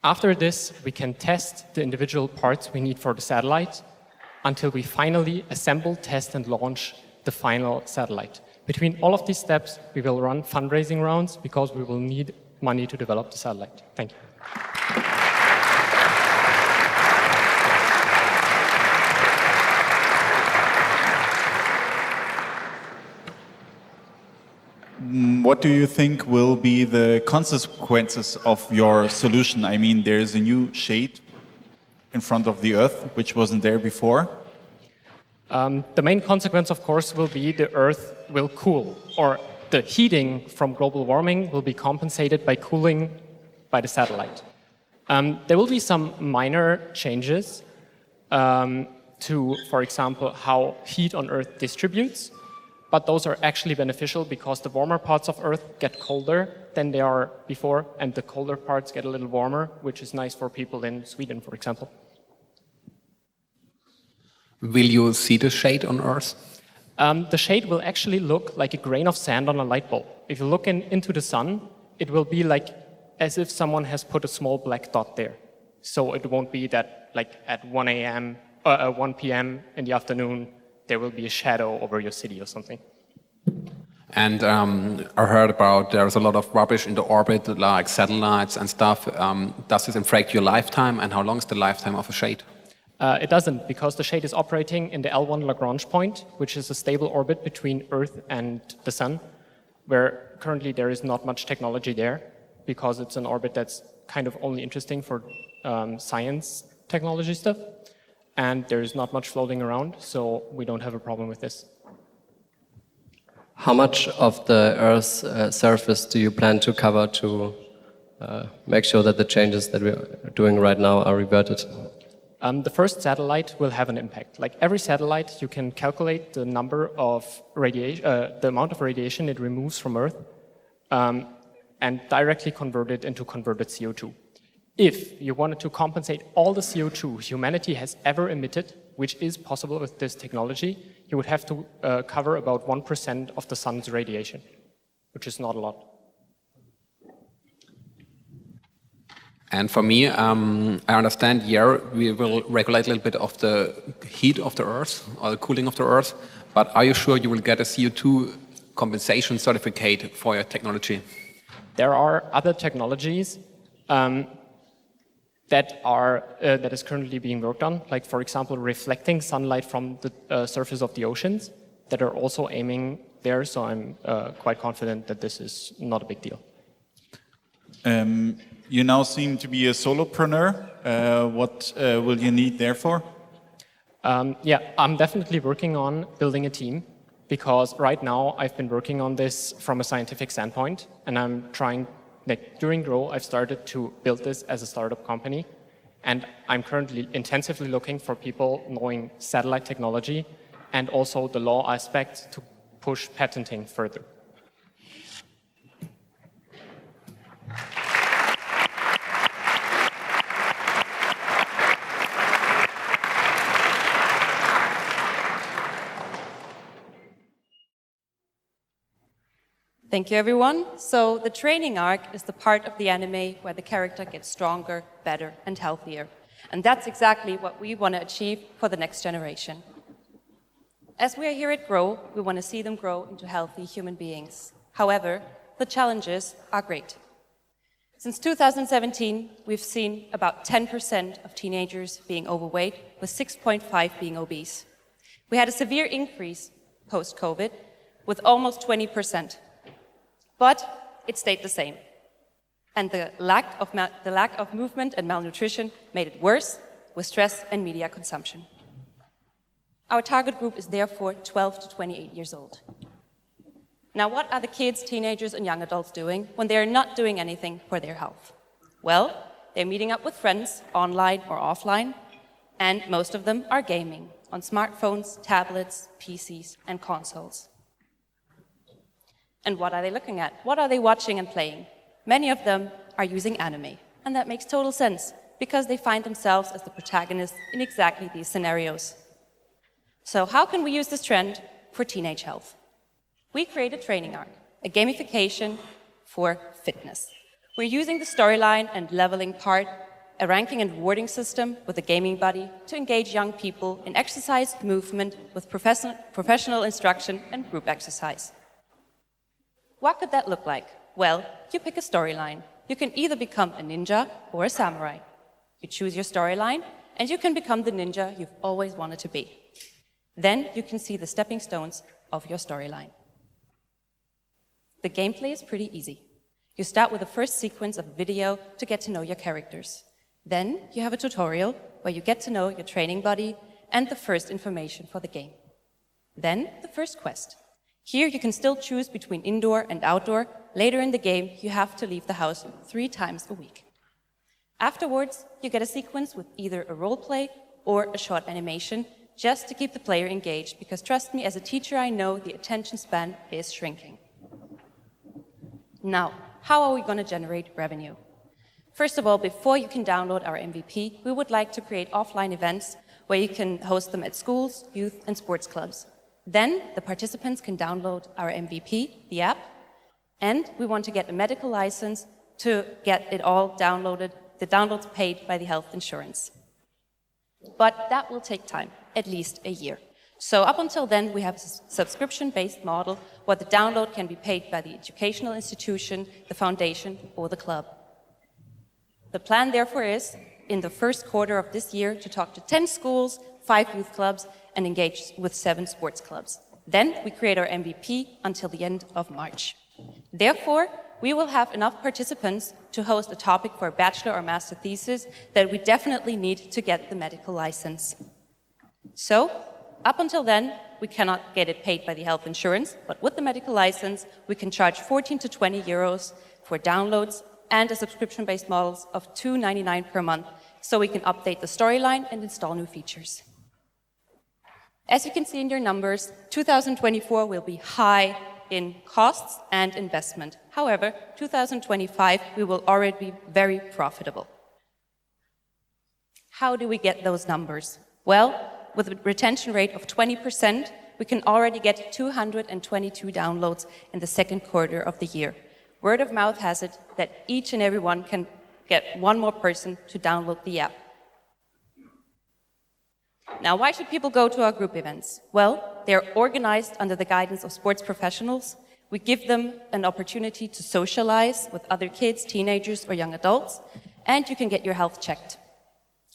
After this, we can test the individual parts we need for the satellite until we finally assemble, test, and launch the final satellite. Between all of these steps, we will run fundraising rounds because we will need money to develop the satellite. Thank you. what do you think will be the consequences of your solution? I mean, there is a new shade in front of the Earth, which wasn't there before. The main consequence, of course, will be the Earth will cool, or the heating from global warming will be compensated by cooling by the satellite. There will be some minor changes to, for example, how heat on Earth distributes, but those are actually beneficial because the warmer parts of Earth get colder than they are before, and the colder parts get a little warmer, which is nice for people in Sweden, for example. Will you see the shade on Earth? The shade will actually look like a grain of sand on a light bulb. If you look into the sun, it will be like as if someone has put a small black dot there. So it won't be that like at 1 p.m. in the afternoon, there will be a shadow over your city or something. And I heard about there's a lot of rubbish in the orbit, like satellites and stuff. Does this affect your lifetime, and how long is the lifetime of a shade? It doesn't, because the shade is operating in the L1 Lagrange point, which is a stable orbit between Earth and the Sun, where currently there is not much technology there, because it's an orbit that's kind of only interesting for science technology stuff, and there's not much floating around, so we don't have a problem with this. How much of the Earth's surface do you plan to cover to make sure that the changes that we're doing right now are reverted? The first satellite will have an impact. Like every satellite, you can calculate the number of radiation, the amount of radiation it removes from Earth, and directly convert it into converted CO2. If you wanted to compensate all the CO2 humanity has ever emitted, which is possible with this technology, you would have to cover about 1% of the sun's radiation, which is not a lot. And for me, I understand here we will regulate a little bit of the heat of the Earth or the cooling of the Earth, but are you sure you will get a CO2 compensation certificate for your technology? There are other technologies that is currently being worked on, like for example, reflecting sunlight from the surface of the oceans that are also aiming there, so I'm quite confident that this is not a big deal. You now seem to be a solopreneur. What will you need therefore? Yeah, I'm definitely working on building a team, because right now I've been working on this from a scientific standpoint, and I'm trying, like during Grow, I've started to build this as a startup company, and I'm currently intensively looking for people knowing satellite technology and also the law aspect to push patenting further. Thank you, everyone. So the training arc is the part of the anime where the character gets stronger, better, and healthier. And that's exactly what we want to achieve for the next generation. As we are here at Grow, we want to see them grow into healthy human beings. However, the challenges are great. Since 2017, we've seen about 10% of teenagers being overweight, with 6.5% being obese. We had a severe increase post-COVID, with almost 20%. But it stayed the same. And the lack of movement and malnutrition made it worse with stress and media consumption. Our target group is therefore 12 to 28 years old. Now, what are the kids, teenagers, and young adults doing when they're not doing anything for their health? Well, they're meeting up with friends, online or offline, and most of them are gaming on smartphones, tablets, PCs, and consoles. And what are they looking at? What are they watching and playing? Many of them are using anime, and that makes total sense, because they find themselves as the protagonists in exactly these scenarios. So how can we use this trend for teenage health? We created Training Arc, a gamification for fitness. We're using the storyline and leveling part, a ranking and rewarding system with a gaming buddy to engage young people in exercise, movement with professional instruction and group exercise. What could that look like? Well, you pick a storyline. You can either become a ninja or a samurai. You choose your storyline, and you can become the ninja you've always wanted to be. Then you can see the stepping stones of your storyline. The gameplay is pretty easy. You start with the first sequence of a video to get to know your characters. Then you have a tutorial where you get to know your training buddy and the first information for the game. Then the first quest. Here you can still choose between indoor and outdoor. Later in the game, you have to leave the house 3 times a week. Afterwards, you get a sequence with either a role play or a short animation, just to keep the player engaged, because trust me, as a teacher, I know the attention span is shrinking. Now, how are we going to generate revenue? First of all, before you can download our MVP, we would like to create offline events where you can host them at schools, youth, and sports clubs. Then the participants can download our MVP, the app, and we want to get a medical license to get it all downloaded, the downloads paid by the health insurance. But that will take time, at least a year. So up until then, we have a subscription-based model where the download can be paid by the educational institution, the foundation, or the club. The plan, therefore, is, in the first quarter of this year, to talk to 10 schools, 5 youth clubs, and engage with 7 sports clubs. Then we create our MVP until the end of March. Therefore, we will have enough participants to host a topic for a bachelor or master thesis that we definitely need to get the medical license. So, up until then, we cannot get it paid by the health insurance, but with the medical license, we can charge 14 to 20 euros for downloads and a subscription-based model of €2.99 per month, so we can update the storyline and install new features. As you can see in your numbers, 2024 will be high in costs and investment. However, 2025, we will already be very profitable. How do we get those numbers? Well, with a retention rate of 20%, we can already get 222 downloads in the second quarter of the year. Word of mouth has it that each and every one can get one more person to download the app. Now, why should people go to our group events? Well, they're organized under the guidance of sports professionals. We give them an opportunity to socialize with other kids, teenagers, or young adults, and you can get your health checked.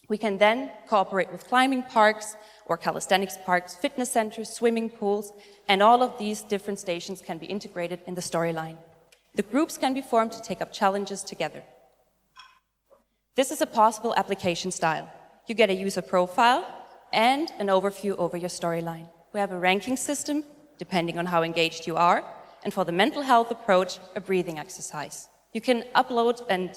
We can then cooperate with climbing parks or calisthenics parks, fitness centers, swimming pools, and all of these different stations can be integrated in the storyline. The groups can be formed to take up challenges together. This is a possible application style. You get a user profile and an overview over your storyline. We have a ranking system, depending on how engaged you are, and for the mental health approach, a breathing exercise. You can upload and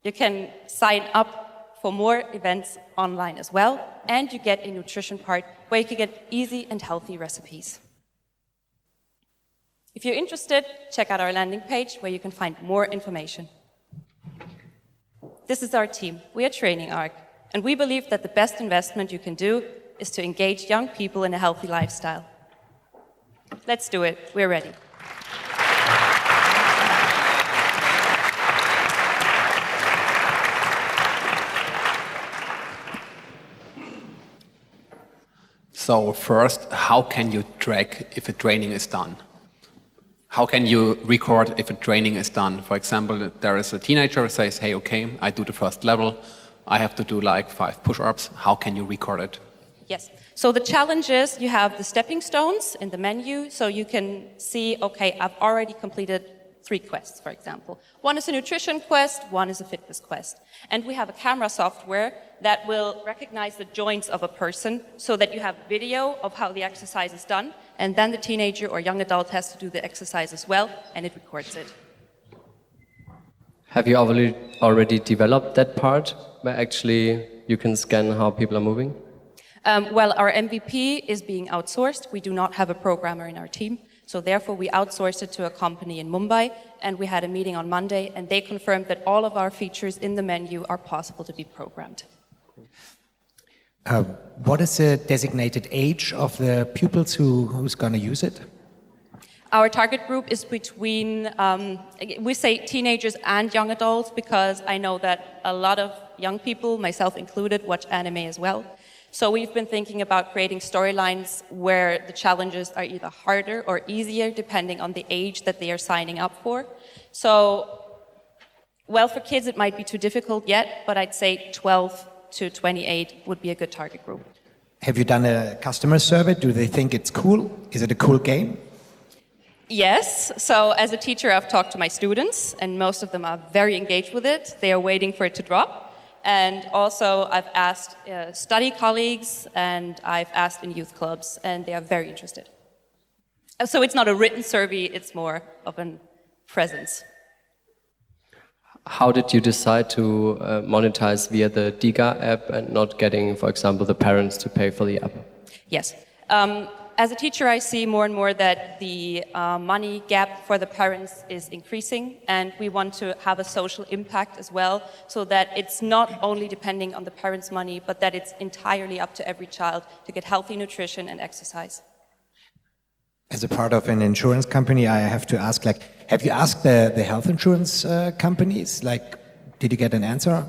you can sign up for more events online as well, and you get a nutrition part where you can get easy and healthy recipes. If you're interested, check out our landing page where you can find more information. This is our team. We are Training Arc, and we believe that the best investment you can do is to engage young people in a healthy lifestyle. Let's do it. We're ready. So first, how can you track if a training is done? How can you record if a training is done? For example, there is a teenager who says, hey, okay, I do the first level. I have to do like 5 push-ups. How can you record it? Yes. So the challenge is you have the stepping stones in the menu, so you can see, okay, I've already completed 3 quests, for example. One is a nutrition quest, one is a fitness quest. And we have a camera software that will recognize the joints of a person so that you have video of how the exercise is done, and then the teenager or young adult has to do the exercise as well, and it records it. Have you already developed that part where actually you can scan how people are moving? Well, our MVP is being outsourced. We do not have a programmer in our team. So therefore, we outsourced it to a company in Mumbai, and we had a meeting on Monday, and they confirmed that all of our features in the menu are possible to be programmed. What is the designated age of the pupils who's going to use it? Our target group is between, we say teenagers and young adults, because I know that a lot of young people, myself included, watch anime as well. So we've been thinking about creating storylines where the challenges are either harder or easier, depending on the age that they are signing up for. So, well, for kids it might be too difficult yet, but I'd say 12 to 28 would be a good target group. Have you done a customer survey? Do they think it's cool? Is it a cool game? Yes, so as a teacher, I've talked to my students, and most of them are very engaged with it. They are waiting for it to drop. And also, I've asked study colleagues, and I've asked in youth clubs, and they are very interested. So it's not a written survey, it's more of a presence. How did you decide to monetize via the DIGA app and not getting, for example, the parents to pay for the app? Yes. As a teacher, I see more and more that the money gap for the parents is increasing, and we want to have a social impact as well, so that it's not only depending on the parents' money, but that it's entirely up to every child to get healthy nutrition and exercise. As a part of an insurance company, I have to ask, like, have you asked the health insurance companies? Like, did you get an answer?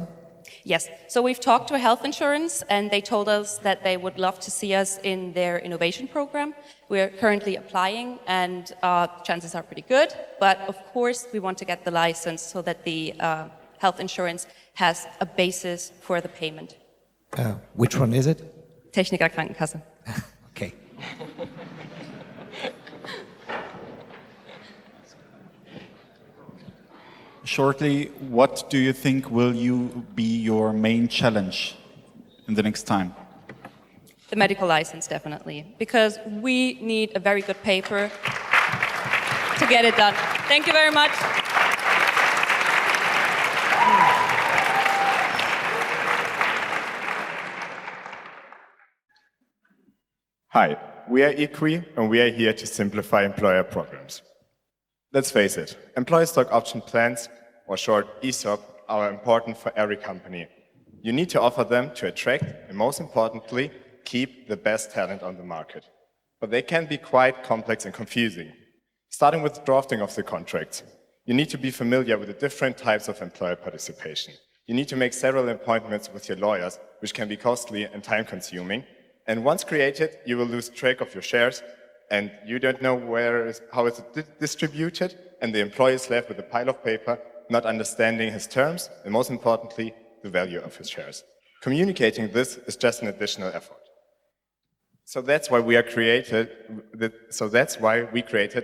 Yes, so we've talked to health insurance, and they told us that they would love to see us in their innovation program. We're currently applying, and chances are pretty good, but of course we want to get the license so that the health insurance has a basis for the payment. Which one is it? Techniker Krankenkasse. Okay. Shortly, what do you think will be your main challenge in the next time? The medical license, definitely, because we need a very good paper to get it done. Thank you very much. Hi, we are EQUI, and we are here to simplify employer programs. Let's face it, employee stock option plans, or short ESOP, are important for every company. You need to offer them to attract and, most importantly, keep the best talent on the market. But they can be quite complex and confusing. Starting with the drafting of the contracts, you need to be familiar with the different types of employer participation. You need to make several appointments with your lawyers, which can be costly and time-consuming. And once created, you will lose track of your shares, and you don't know how it's distributed, and the employee is left with a pile of paper, not understanding his terms, and most importantly, the value of his shares. Communicating this is just an additional effort. So that's why we created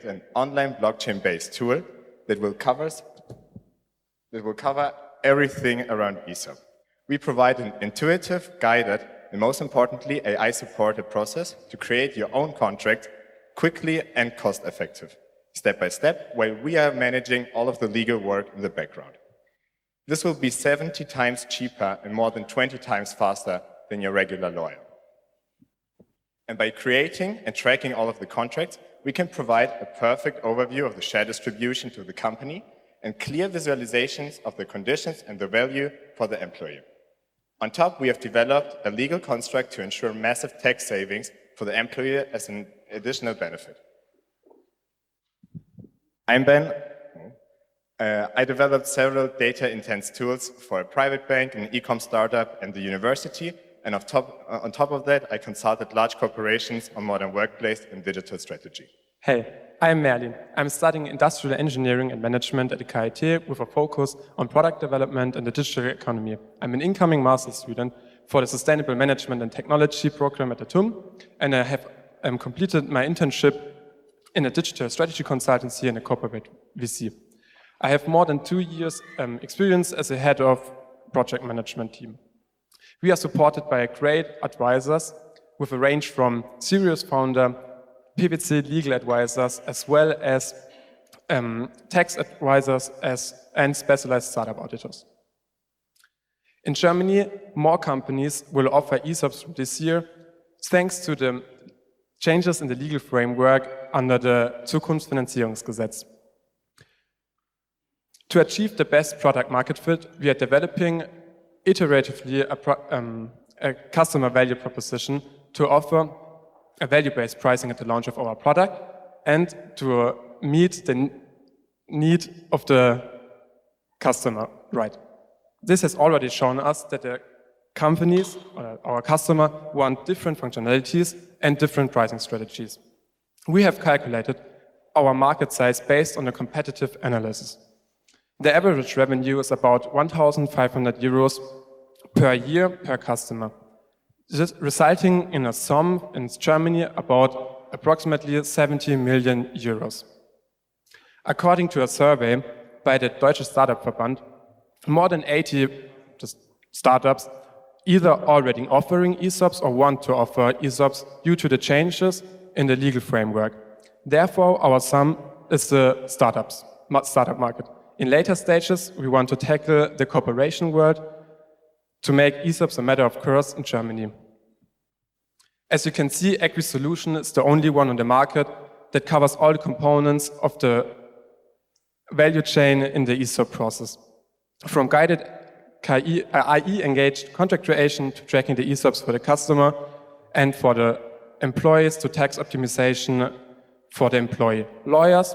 an online blockchain-based tool that will cover everything around ESOP. We provide an intuitive, guided, and most importantly, AI-supported process to create your own contract quickly and cost-effective, step by step, while we are managing all of the legal work in the background. This will be 70 times cheaper and more than 20 times faster than your regular lawyer. And by creating and tracking all of the contracts, we can provide a perfect overview of the share distribution to the company and clear visualizations of the conditions and the value for the employee. On top, we have developed a legal construct to ensure massive tax savings for the employee as an additional benefit. I'm Ben. I developed several data-intense tools for a private bank, an e-com startup, and the university. And on top of that, I consulted large corporations on modern workplace and digital strategy. Hey, I'm Merlin. I'm studying industrial engineering and management at the KIT with a focus on product development and the digital economy. I'm an incoming master's student for the Sustainable Management and Technology program at the TUM, and I have completed my internship in a digital strategy consultancy and a corporate VC. I have more than 2 years experience as a head of project management team. We are supported by great advisors with a range from serious founder, PwC legal advisors, as well as tax advisors and specialized startup auditors. In Germany, more companies will offer ESOPs from this year, thanks to the changes in the legal framework under the Zukunftsfinanzierungsgesetz. To achieve the best product market fit, we are developing iteratively a customer value proposition to offer a value-based pricing at the launch of our product and to meet the need of the customer, right? This has already shown us that the companies, our customer, want different functionalities and different pricing strategies. We have calculated our market size based on a competitive analysis. The average revenue is about 1,500 euros per year per customer, this resulting in a sum in Germany about approximately 70 million euros. According to a survey by the Deutsche Startup Verband, more than 80 startups either already offering ESOPs or want to offer ESOPs due to the changes in the legal framework. Therefore, our sum is the startup market. In later stages, we want to tackle the cooperation world to make ESOPs a matter of course in Germany. As you can see, EquiSolution is the only one on the market that covers all the components of the value chain in the ESOP process, from guided IE-engaged contract creation to tracking the ESOPs for the customer and for the employees to tax optimization for the employee. Lawyers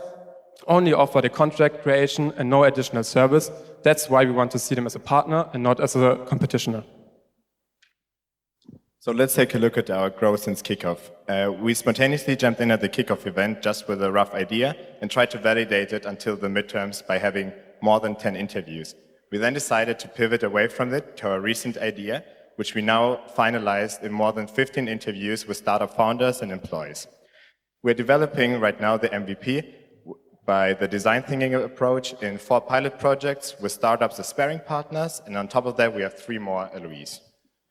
only offer the contract creation and no additional service. That's why we want to see them as a partner and not as a competition. So let's take a look at our growth since kickoff. We spontaneously jumped in at the kickoff event just with a rough idea and tried to validate it until the midterms by having more than 10 interviews. We then decided to pivot away from it to our recent idea, which we now finalized in more than 15 interviews with startup founders and employees. We're developing right now the MVP by the design thinking approach in 4 pilot projects with startups as sparring partners, and on top of that we have 3 more LOEs.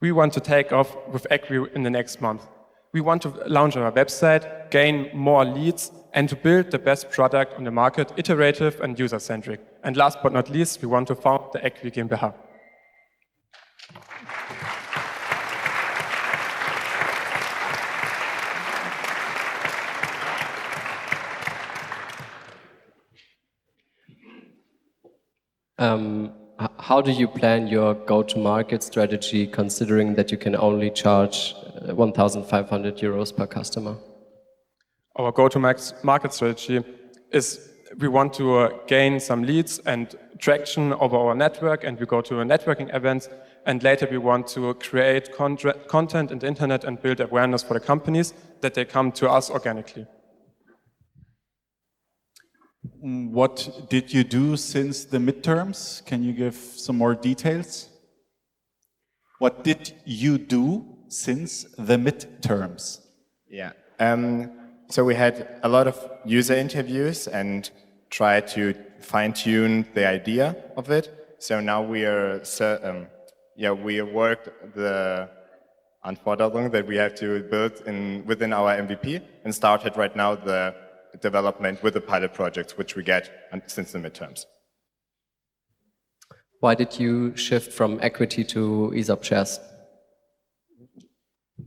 We want to take off with Equi in the next month. We want to launch our website, gain more leads, and to build the best product on the market, iterative and user-centric. And last but not least, we want to found the Equi GmbH. How do you plan your go-to-market strategy, considering that you can only charge 1,500 euros per customer? Our go-to-market strategy is we want to gain some leads and traction over our network, and we go to networking events, and later we want to create content in the internet and build awareness for the companies that they come to us organically. What did you do since the midterms? Can you give some more details? What did you do since the midterms? Yeah. So we had a lot of user interviews and tried to fine-tune the idea of it. So now we are, we worked the Anforderungen that we have to build within our MVP and started right now the development with the pilot projects, which we get since the midterms. Why did you shift from equity to ESOP shares?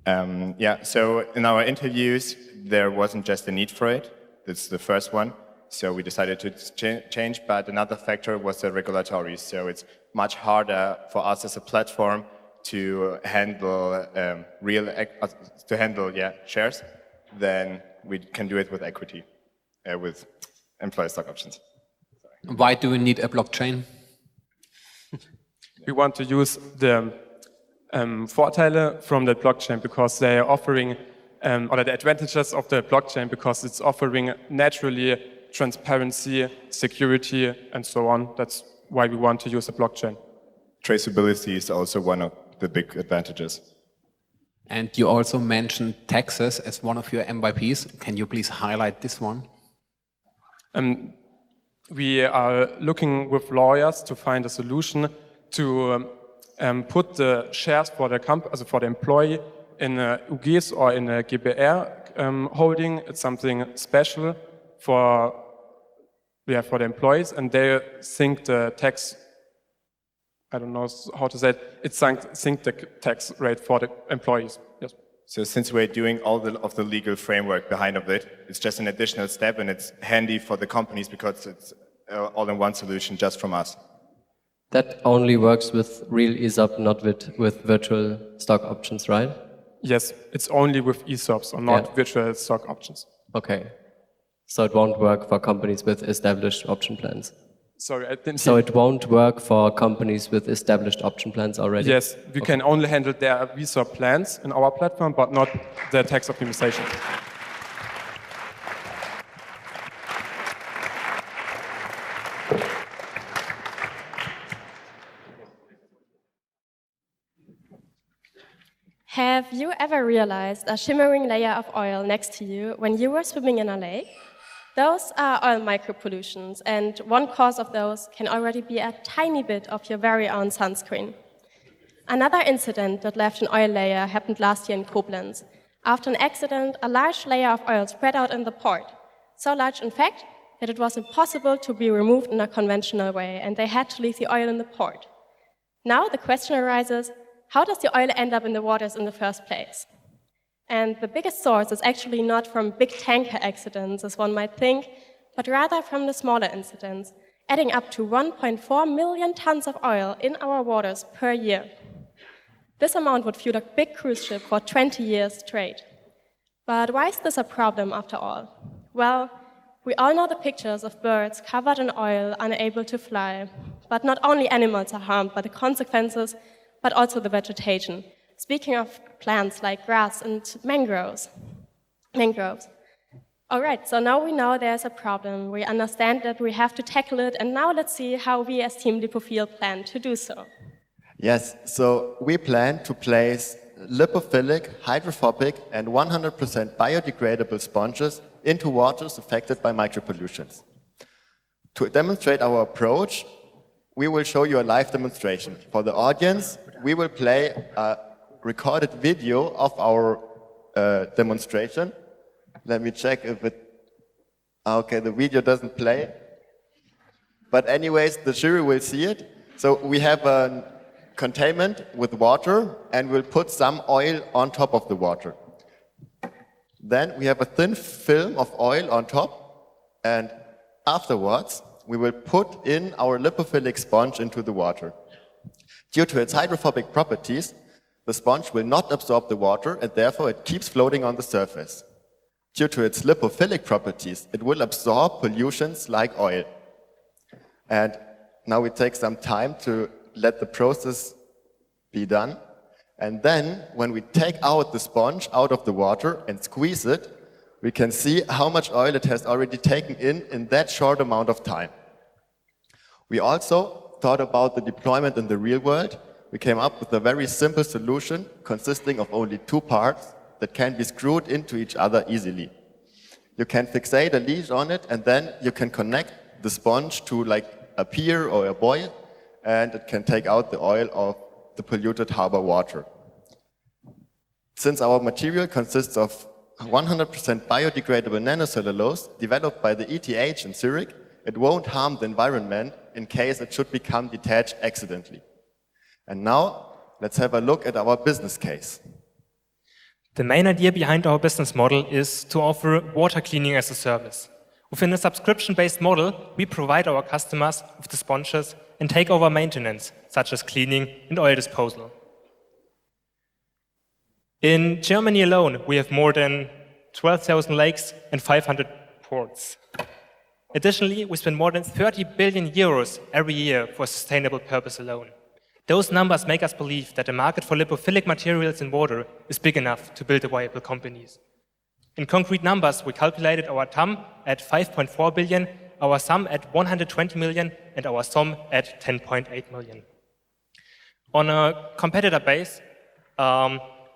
So in our interviews, there wasn't just a need for it. That's the first one. So we decided to change, but another factor was the regulatory. So it's much harder for us as a platform to handle shares than we can do it with equity, with employee stock options. Why do we need a blockchain? We want to use the Vorteile from the blockchain because they are offering, or the advantages of the blockchain because it's offering naturally transparency, security, and so on. That's why we want to use a blockchain. Traceability is also one of the big advantages. And you also mentioned taxes as one of your MVPs. Can you please highlight this one? We are looking with lawyers to find a solution to put the shares for the employee in UGs or in a GBR holding. It's something special for the employees, and they think the tax. I don't know how to say it. It's sync the tax rate for the employees. Yes. So since we're doing all of the legal framework behind of it, it's just an additional step, and it's handy for the companies because it's all-in-one solution just from us. That only works with real ESOP, not with virtual stock options, right? Yes, it's only with ESOPs or not virtual stock options. Okay. So it won't work for companies with established option plans? Sorry, I didn't So it won't work for companies with established option plans already? Yes, we can only handle their ESOP plans in our platform, but not their tax optimization. Have you ever realized a shimmering layer of oil next to you when you were swimming in a lake? Those are oil micropollutions, and one cause of those can already be a tiny bit of your very own sunscreen. Another incident that left an oil layer happened last year in Koblenz. After an accident, a large layer of oil spread out in the port. So large, in fact, that it was impossible to be removed in a conventional way, and they had to leave the oil in the port. Now the question arises, how does the oil end up in the waters in the first place? And the biggest source is actually not from big tanker accidents, as one might think, but rather from the smaller incidents, adding up to 1.4 million tons of oil in our waters per year. This amount would fuel a big cruise ship for 20 years straight. But why is this a problem after all? Well, we all know the pictures of birds covered in oil, unable to fly. But not only animals are harmed by the consequences, but also the vegetation. Speaking of plants like grass and mangroves. All right, so now we know there's a problem. We understand that we have to tackle it, and now let's see how we as Team Lipophil plan to do so. Yes, so we plan to place lipophilic, hydrophobic, and 100% biodegradable sponges into waters affected by micropollutions. To demonstrate our approach, we will show you a live demonstration. For the audience, we will play a recorded video of our demonstration. Let me check if it... Okay, the video doesn't play. But anyways, the jury will see it. So we have a containment with water, and we'll put some oil on top of the water. Then we have a thin film of oil on top, and afterwards, we will put in our lipophilic sponge into the water. Due to its hydrophobic properties, the sponge will not absorb the water, and therefore it keeps floating on the surface. Due to its lipophilic properties, it will absorb pollutions like oil. And now we take some time to let the process be done. And then, when we take out the sponge out of the water and squeeze it, we can see how much oil it has already taken in that short amount of time. We also thought about the deployment in the real world. We came up with a very simple solution consisting of only 2 parts that can be screwed into each other easily. You can fixate a leash on it, and then you can connect the sponge to like a pier or a buoy, and it can take out the oil of the polluted harbor water. Since our material consists of 100% biodegradable nanocellulose developed by the ETH in Zurich, it won't harm the environment in case it should become detached accidentally. And now, let's have a look at our business case. The main idea behind our business model is to offer water cleaning as a service. Within a subscription-based model, we provide our customers with the sponges and take over maintenance, such as cleaning and oil disposal. In Germany alone, we have more than 12,000 lakes and 500 ports. Additionally, we spend more than 30 billion euros every year for sustainable purpose alone. Those numbers make us believe that the market for lipophilic materials in water is big enough to build a viable companies. In concrete numbers, we calculated our TAM at 5.4 billion, our SUM at 120 million, and our SOM at 10.8 million. On a competitor base,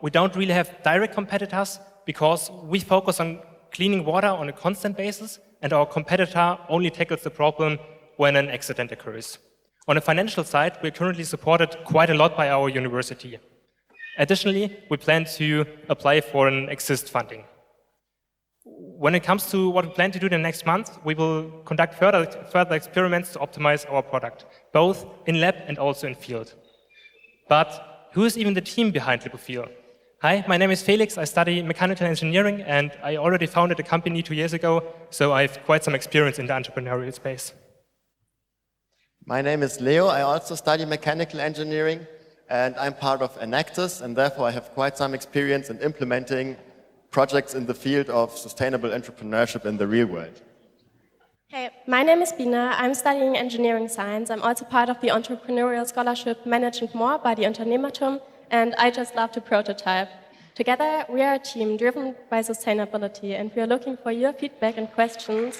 we don't really have direct competitors because we focus on cleaning water on a constant basis, and our competitor only tackles the problem when an accident occurs. On the financial side, we're currently supported quite a lot by our university. Additionally, we plan to apply for an exist funding. When it comes to what we plan to do in the next month, we will conduct further experiments to optimize our product, both in lab and also in field. But who is even the team behind Lipophil? Hi, my name is Felix. I study mechanical engineering, and I already founded a company 2 years ago, so I have quite some experience in the entrepreneurial space. My name is Leo. I also study mechanical engineering, and I'm part of Enactus, and therefore I have quite some experience in implementing projects in the field of sustainable entrepreneurship in the real world. Hey, my name is Bina. I'm studying engineering science. I'm also part of the entrepreneurial scholarship Manage and More by the Unternehmertum, and I just love to prototype. Together, we are a team driven by sustainability, and we are looking for your feedback and questions.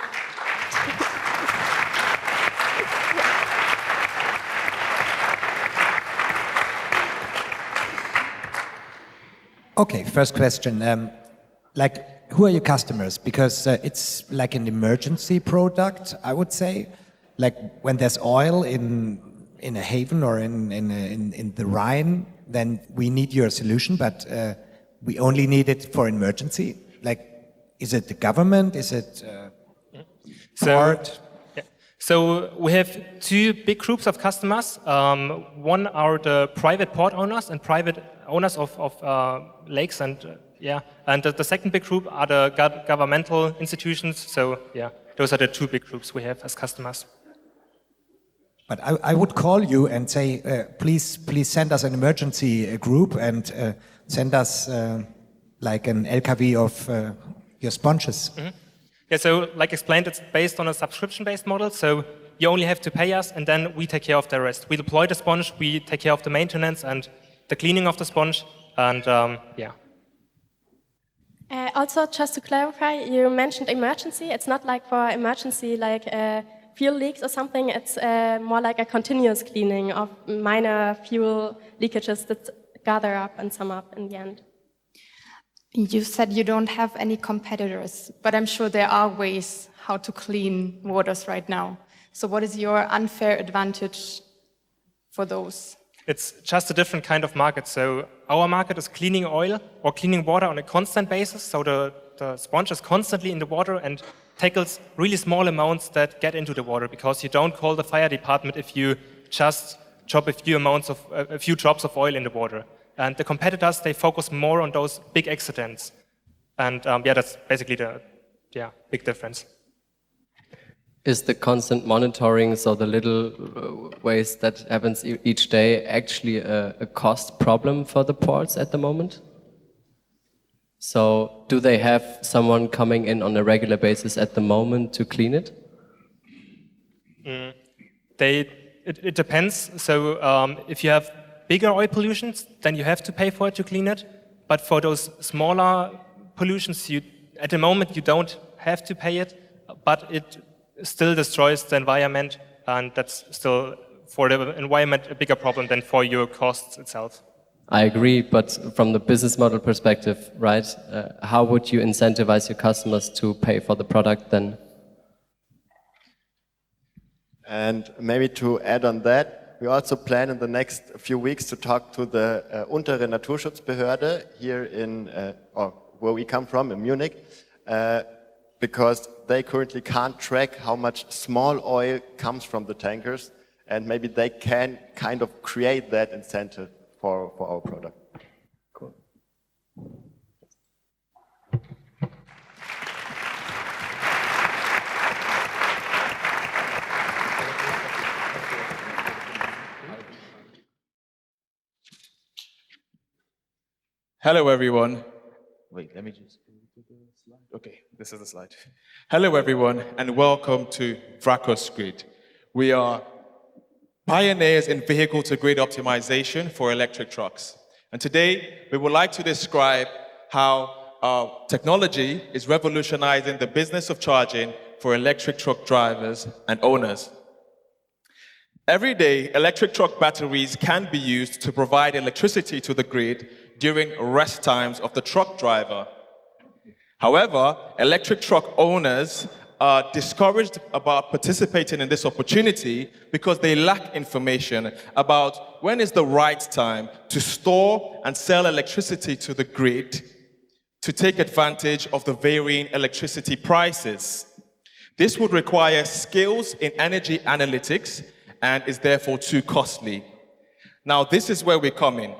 Okay, first question. who are your customers? Because it's like an emergency product, I would say. Like when there's oil in a haven or in the Rhine, then we need your solution, but we only need it for emergency. Like, is it the government? Is it port? So we have two big groups of customers. One are the private port owners and private owners of lakes, and and the second big group are the governmental institutions. So those are the two big groups we have as customers. But I would call you and say, please send us an emergency group and send us like an LKW of your sponges. Mm-hmm. Yeah, so like explained, it's based on a subscription-based model. So you only have to pay us, and then we take care of the rest. We deploy the sponge, we take care of the maintenance and the cleaning of the sponge, and Also, just to clarify, you mentioned emergency. It's not like for emergency, like fuel leaks or something. It's more like a continuous cleaning of minor fuel leakages that gather up and sum up in the end. You said you don't have any competitors, but I'm sure there are ways how to clean waters right now. So what is your unfair advantage for those? It's just a different kind of market. So our market is cleaning oil or cleaning water on a constant basis. So the sponge is constantly in the water and tackles really small amounts that get into the water, because you don't call the fire department if you just drop a few drops of oil in the water. And the competitors, they focus more on those big accidents. And that's basically the big difference. Is the constant monitoring, so the little waste that happens each day, actually a cost problem for the ports at the moment? So do they have someone coming in on a regular basis at the moment to clean it? It depends. So if you have bigger oil pollutions, then you have to pay for it to clean it. But for those smaller pollutions, at the moment you don't have to pay it, but it still destroys the environment, and that's still for the environment a bigger problem than for your costs itself. I agree, but from the business model perspective, right? How would you incentivize your customers to pay for the product then? And maybe to add on that, we also plan in the next few weeks to talk to the Untere Naturschutzbehörde here in, or where we come from, in Munich, because they currently can't track how much small oil comes from the tankers, and maybe they can kind of create that incentive for our product. Cool. Hello, everyone. Wait, let me just go to the slide. Okay, this is the slide. Hello, everyone, and welcome to Vracos Grid. We are pioneers in vehicle-to-grid optimization for electric trucks. And today, we would like to describe how our technology is revolutionizing the business of charging for electric truck drivers and owners. Every day, electric truck batteries can be used to provide electricity to the grid during rest times of the truck driver. However, electric truck owners are discouraged about participating in this opportunity because they lack information about when is the right time to store and sell electricity to the grid to take advantage of the varying electricity prices. This would require skills in energy analytics and is therefore too costly. Now, this is where we come in.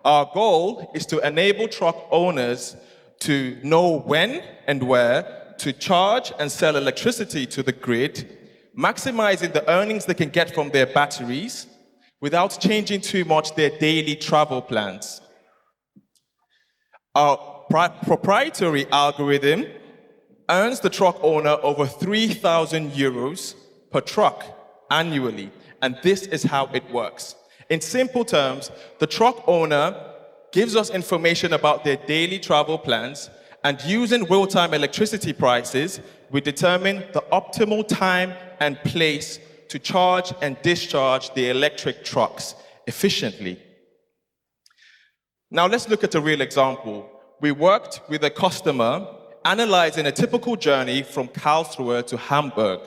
Our goal is to enable truck owners to know when and where to charge and sell electricity to the grid, maximizing the earnings they can get from their batteries without changing too much their daily travel plans. Our proprietary algorithm earns the truck owner over 3,000 euros per truck annually, and this is how it works. In simple terms, the truck owner gives us information about their daily travel plans, and using real-time electricity prices, we determine the optimal time and place to charge and discharge the electric trucks efficiently. Now let's look at a real example. We worked with a customer analyzing a typical journey from Karlsruhe to Hamburg.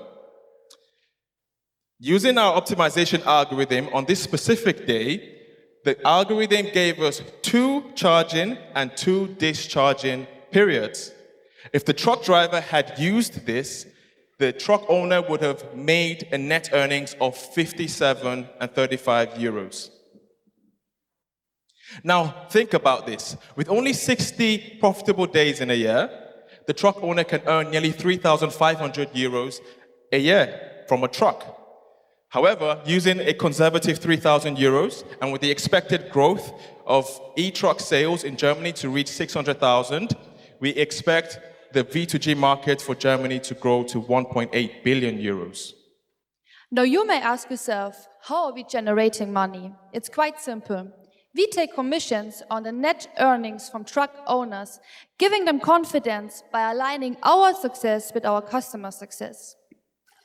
Using our optimization algorithm on this specific day, the algorithm gave us 2 charging and 2 discharging periods. If the truck driver had used this, the truck owner would have made a net earnings of 57 and 35 euros. Now, think about this. With only 60 profitable days in a year, the truck owner can earn nearly 3,500 euros a year from a truck. However, using a conservative 3,000 euros and with the expected growth of e-truck sales in Germany to reach 600,000, we expect the V2G market for Germany to grow to 1.8 billion euros. Now you may ask yourself, how are we generating money? It's quite simple. We take commissions on the net earnings from truck owners, giving them confidence by aligning our success with our customer success.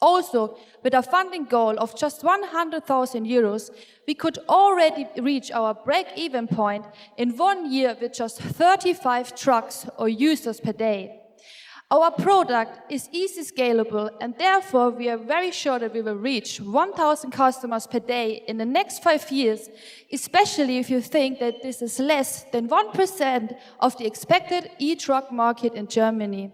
Also, with a funding goal of just 100,000 euros, we could already reach our break-even point in 1 year with just 35 trucks or users per day. Our product is easy scalable, and therefore we are very sure that we will reach 1,000 customers per day in the next 5 years, especially if you think that this is less than 1% of the expected e-truck market in Germany.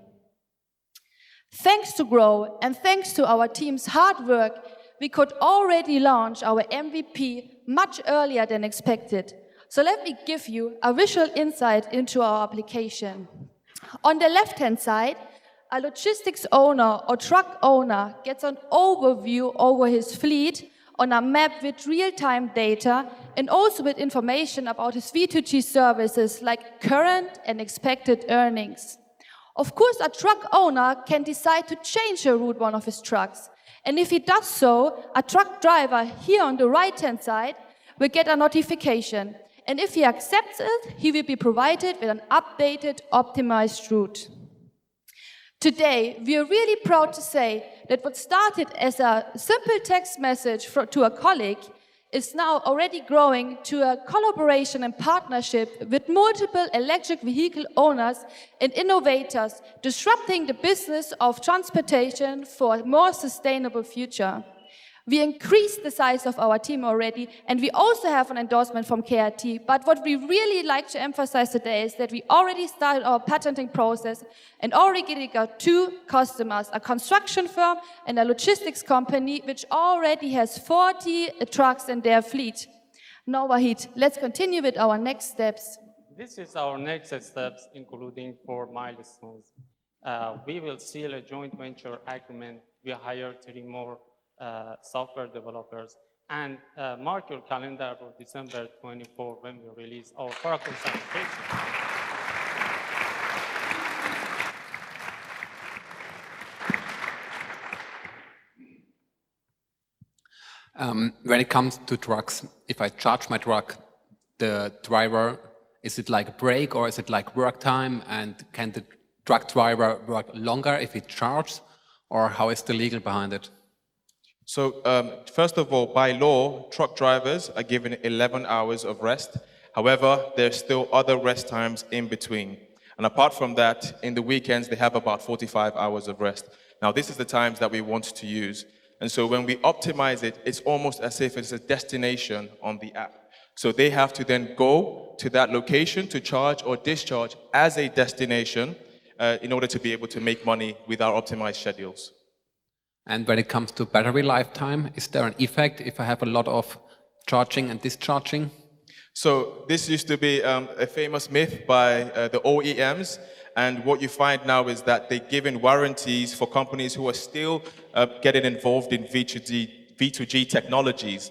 Thanks to Grow and thanks to our team's hard work, we could already launch our MVP much earlier than expected. So let me give you a visual insight into our application. On the left-hand side, a logistics owner or truck owner gets an overview over his fleet on a map with real-time data and also with information about his V2G services like current and expected earnings. Of course, a truck owner can decide to change the route one of his trucks. And if he does so, a truck driver here on the right-hand side will get a notification. And if he accepts it, he will be provided with an updated, optimized route. Today, we are really proud to say that what started as a simple text message to a colleague is now already growing to a collaboration and partnership with multiple electric vehicle owners and innovators, disrupting the business of transportation for a more sustainable future. We increased the size of our team already, and we also have an endorsement from KRT. But what we really like to emphasize today is that we already started our patenting process and already got 2 customers, a construction firm and a logistics company, which already has 40 trucks in their fleet. Now, Wahid, let's continue with our next steps. This is our next steps, including 4 milestones. We will seal a joint venture agreement. We hire 3 more software developers, and mark your calendar for December 24 when we release our product certification. When it comes to trucks, if I charge my truck, the driver, is it like a break or is it like work time? And can the truck driver work longer if he charges, or how is the legal behind it? So first of all, by law, truck drivers are given 11 hours of rest. However, there's still other rest times in between. And apart from that, in the weekends, they have about 45 hours of rest. Now, this is the times that we want to use. And so when we optimize it, it's almost as if it's a destination on the app. So they have to then go to that location to charge or discharge as a destination in order to be able to make money with our optimized schedules. And when it comes to battery lifetime, is there an effect if I have a lot of charging and discharging? So this used to be a famous myth by the OEMs. And what you find now is that they're giving warranties for companies who are still getting involved in V2G technologies.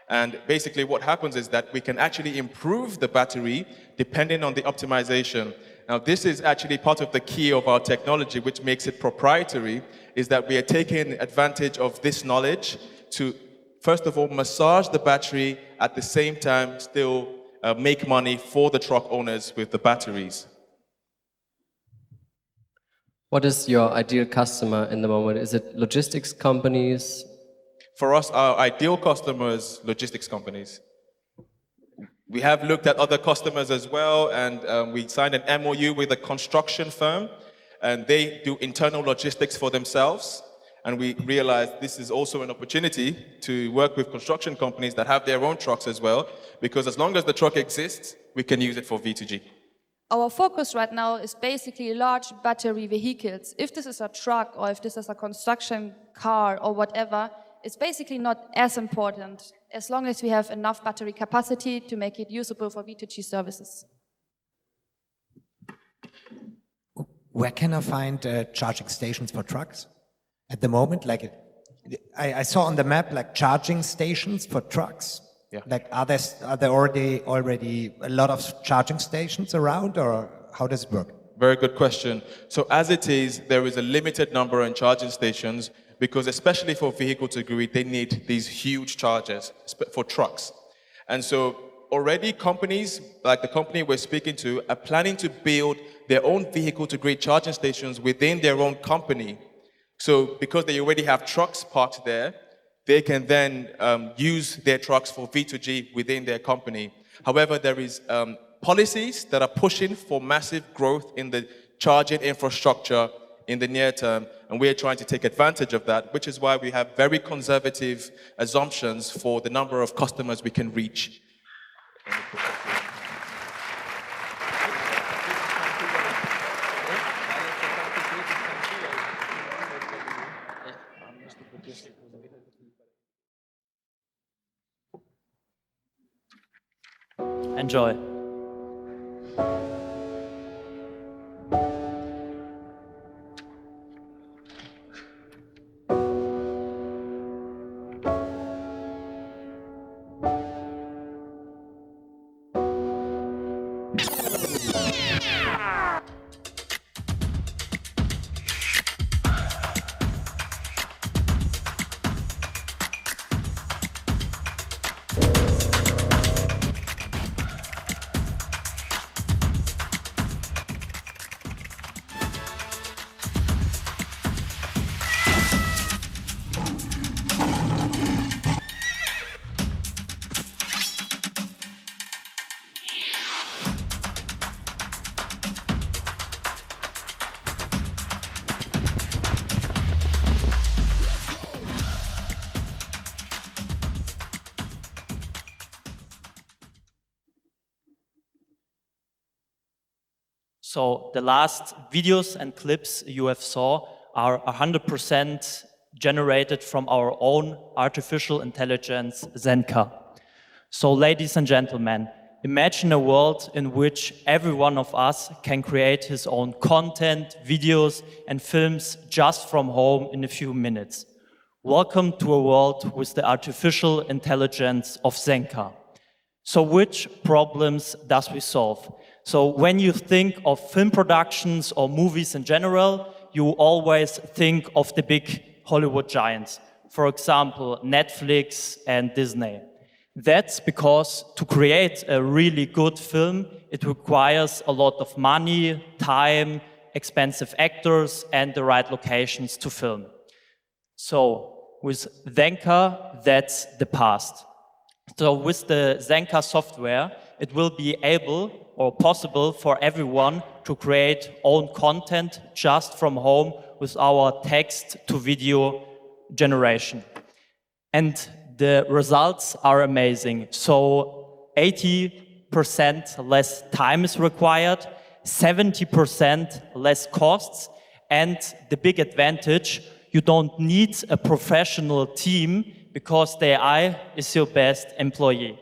And basically what happens is that we can actually improve the battery depending on the optimization. Now, this is actually part of the key of our technology, which makes it proprietary, is that we are taking advantage of this knowledge to, first of all, massage the battery, at the same time still make money for the truck owners with the batteries. What is your ideal customer in the moment? Is it logistics companies? For us, our ideal customers, logistics companies. We have looked at other customers as well, and we signed an MOU with a construction firm. and they do internal logistics for themselves. And we realized this is also an opportunity to work with construction companies that have their own trucks as well, because as long as the truck exists, we can use it for V2G. Our focus right now is basically large battery vehicles. If this is a truck or if this is a construction car or whatever, it's basically not as important as long as we have enough battery capacity to make it usable for V2G services. Where can I find charging stations for trucks? At the moment, like I saw on the map, like charging stations for trucks. Yeah. Like are there already a lot of charging stations around, or how does it work? Very good question. So as it is, there is a limited number of charging stations because especially for vehicle to grid, they need these huge chargers for trucks. And so already companies, like the company we're speaking to, are planning to build their own vehicle to grid charging stations within their own company. So because they already have trucks parked there, they can then use their trucks for V2G within their company. However, there is policies that are pushing for massive growth in the charging infrastructure in the near term, and we are trying to take advantage of that, which is why we have very conservative assumptions for the number of customers we can reach. Enjoy. So the last videos and clips you have saw are 100% generated from our own artificial intelligence, Zenka. So ladies and gentlemen, imagine a world in which every one of us can create his own content, videos and films just from home in a few minutes. Welcome to a world with the artificial intelligence of Zenka. So which problems does we solve? So when you think of film productions or movies in general, you always think of the big Hollywood giants. For example, Netflix and Disney. That's because to create a really good film, it requires a lot of money, time, expensive actors, and the right locations to film. So with Zenka, that's the past. So with the Zenka software, it will be able or possible for everyone to create own content just from home with our text to video generation. And the results are amazing. So 80% less time is required, 70% less costs, and the big advantage, you don't need a professional team because the AI is your best employee.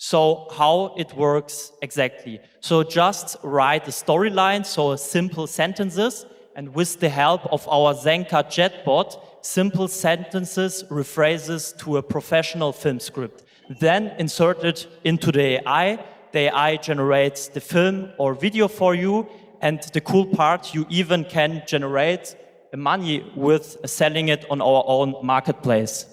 So how it works exactly? So just write a storyline, so simple sentences, and with the help of our Zenka chatbot, simple sentences rephrases to a professional film script. Then insert it into the AI generates the film or video for you, and the cool part, you even can generate money with selling it on our own marketplace.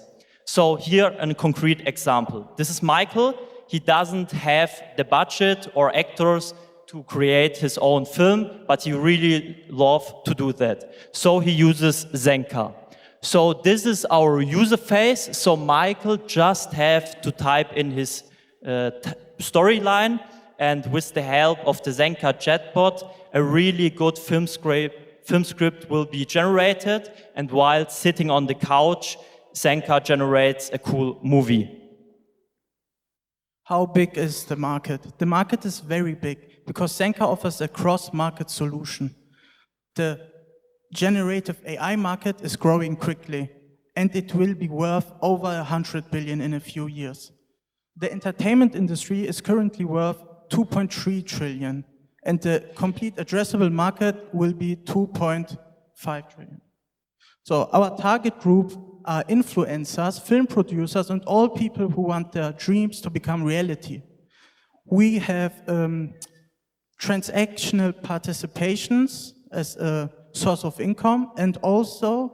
So here a concrete example. This is Michael. He doesn't have the budget or actors to create his own film, but he really loves to do that. So he uses Zenka. So this is our user face. So Michael just have to type in his storyline, and with the help of the Zenka chatbot, a really good film script will be generated, and while sitting on the couch, Zenka generates a cool movie. How big is the market? The market is very big because Zenka offers a cross-market solution. The generative AI market is growing quickly, and it will be worth over 100 billion in a few years. The entertainment industry is currently worth 2.3 trillion, and the complete addressable market will be 2.5 trillion. So our target group are influencers, film producers, and all people who want their dreams to become reality. We have transactional participations as a source of income, and also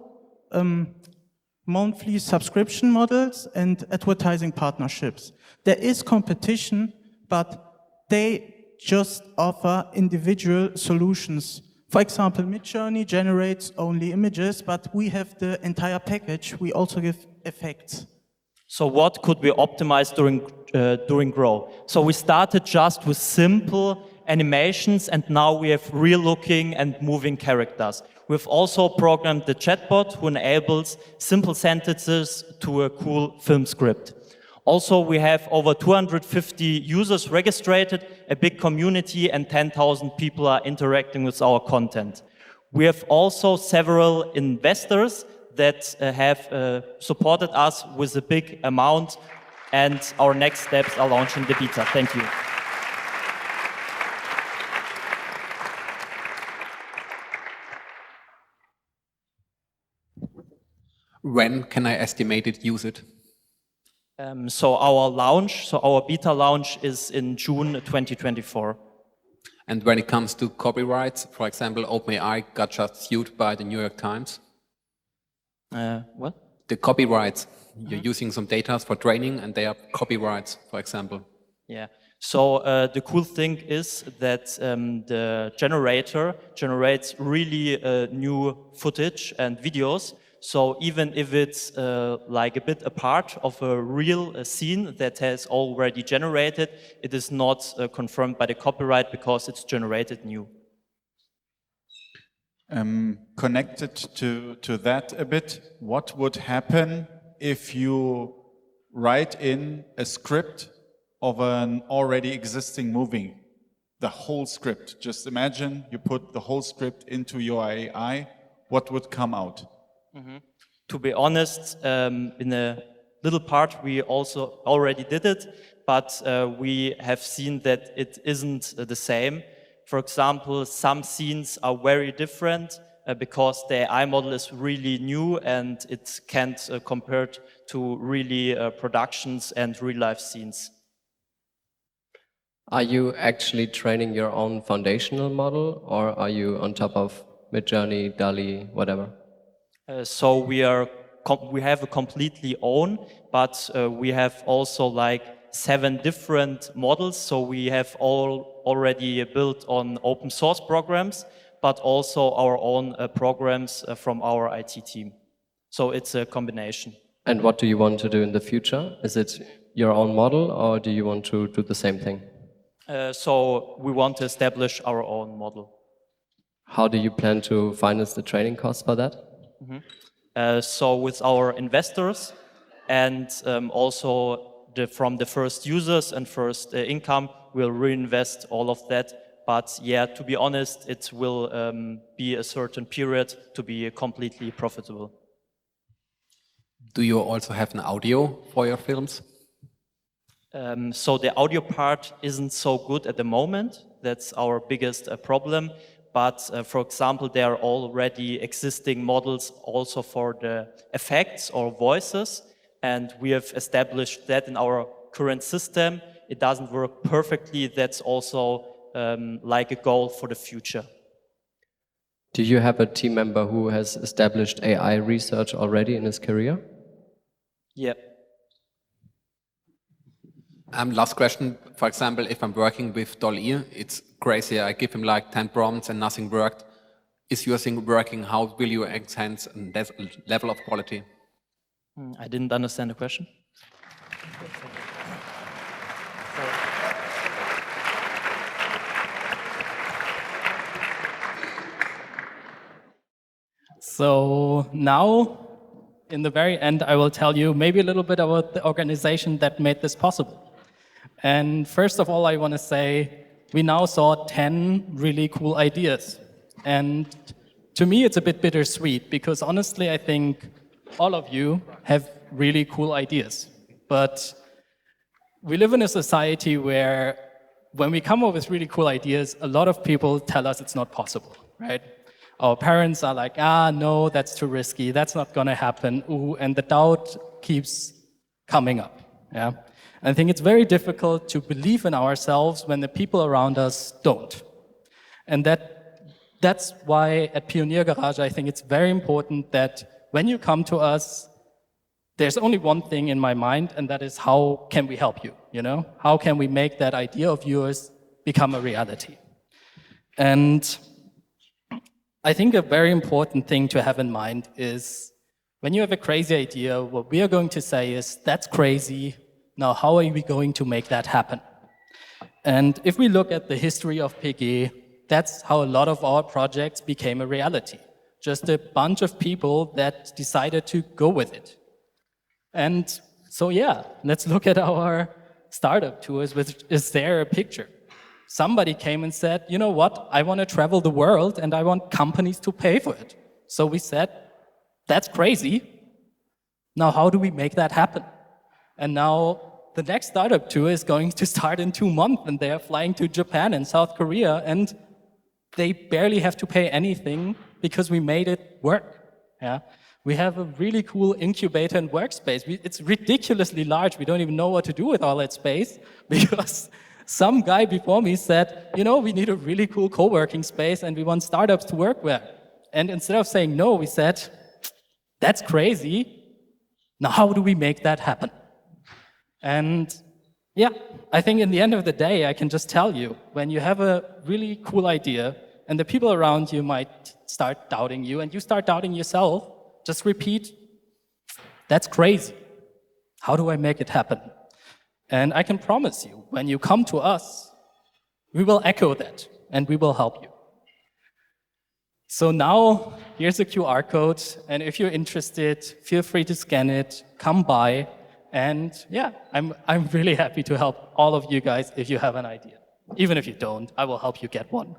monthly subscription models and advertising partnerships. There is competition, but they just offer individual solutions. For example, Midjourney generates only images, but we have the entire package. We also give effects. So what could we optimize during Grow? So we started just with simple animations, and now we have real-looking and moving characters. We've also programmed the chatbot who enables simple sentences to a cool film script. Also, we have over 250 users registered, a big community, and 10,000 people are interacting with our content. We have also several investors that have supported us with a big amount, and our next steps are launching the beta. Thank you. When can I estimate it, use it? So our beta launch is in June 2024. And when it comes to copyrights, for example, OpenAI got just sued by the New York Times. What? The copyrights. You're using some data for training, and they are copyrights, for example. Yeah. So the cool thing is that the generator generates really new footage and videos. So even if it's like a bit a part of a real scene that has already generated, it is not confirmed by the copyright because it's generated new. Connected to that a bit, what would happen if you write in a script of an already existing movie? The whole script. Just imagine you put the whole script into your AI, what would come out? Mm-hmm. To be honest, in a little part we also already did it, but we have seen that it isn't the same. For example, some scenes are very different because the AI model is really new and it can't compare to really productions and real-life scenes. Are you actually training your own foundational model, or are you on top of Midjourney, DALL-E, whatever? So we have a completely own, but we have also like 7 different models. So we have all already built on open source programs, but also our own programs from our IT team. So it's a combination. And what do you want to do in the future? Is it your own model, or do you want to do the same thing? So we want to establish our own model. How do you plan to finance the training costs for that? Mm-hmm. So with our investors and also from the first users and first income, we'll reinvest all of that. But yeah, to be honest, it will be a certain period to be completely profitable. Do you also have an audio for your films? So the audio part isn't so good at the moment. That's our biggest problem. But for example, there are already existing models also for the effects or voices. And we have established that in our current system. It doesn't work perfectly. That's also like a goal for the future. Do you have a team member who has established AI research already in his career? Yeah. Last question. For example, if I'm working with DALL-E, it's crazy. I give him like 10 prompts and nothing worked. Is your thing working? How will you enhance that level of quality? I didn't understand the question. So now, in the very end, I will tell you maybe a little bit about the organization that made this possible. And first of all, I want to say we now saw 10 really cool ideas. And to me, it's a bit bittersweet because honestly, I think all of you have really cool ideas. But we live in a society where when we come up with really cool ideas, a lot of people tell us it's not possible, right? Our parents are like, no, that's too risky, that's not gonna happen, ooh, and the doubt keeps coming up, yeah? And I think it's very difficult to believe in ourselves when the people around us don't. And that's why at Pioneer Garage, I think it's very important that when you come to us, there's only one thing in my mind, and that is how can we help you, you know? How can we make that idea of yours become a reality? And I think a very important thing to have in mind is when you have a crazy idea, what we are going to say is, that's crazy, now how are we going to make that happen? And if we look at the history of PG, that's how a lot of our projects became a reality. Just a bunch of people that decided to go with it. And so yeah, let's look at our startup tours, which is there a picture. Somebody came and said, you know what, I want to travel the world and I want companies to pay for it. So we said, that's crazy. Now how do we make that happen? And now the next startup tour is going to start in 2 months and they're flying to Japan and South Korea and they barely have to pay anything because we made it work. Yeah. We have a really cool incubator and workspace. It's ridiculously large. We don't even know what to do with all that space because some guy before me said, you know, we need a really cool co-working space and we want startups to work there. And instead of saying no, we said, that's crazy. Now, how do we make that happen? And yeah, I think in the end of the day, I can just tell you, when you have a really cool idea and the people around you might start doubting you and you start doubting yourself, just repeat, that's crazy. How do I make it happen? And I can promise you, when you come to us, we will echo that and we will help you. So now, here's a QR code, and if you're interested, feel free to scan it, come by, and yeah, I'm really happy to help all of you guys if you have an idea. Even if you don't, I will help you get one.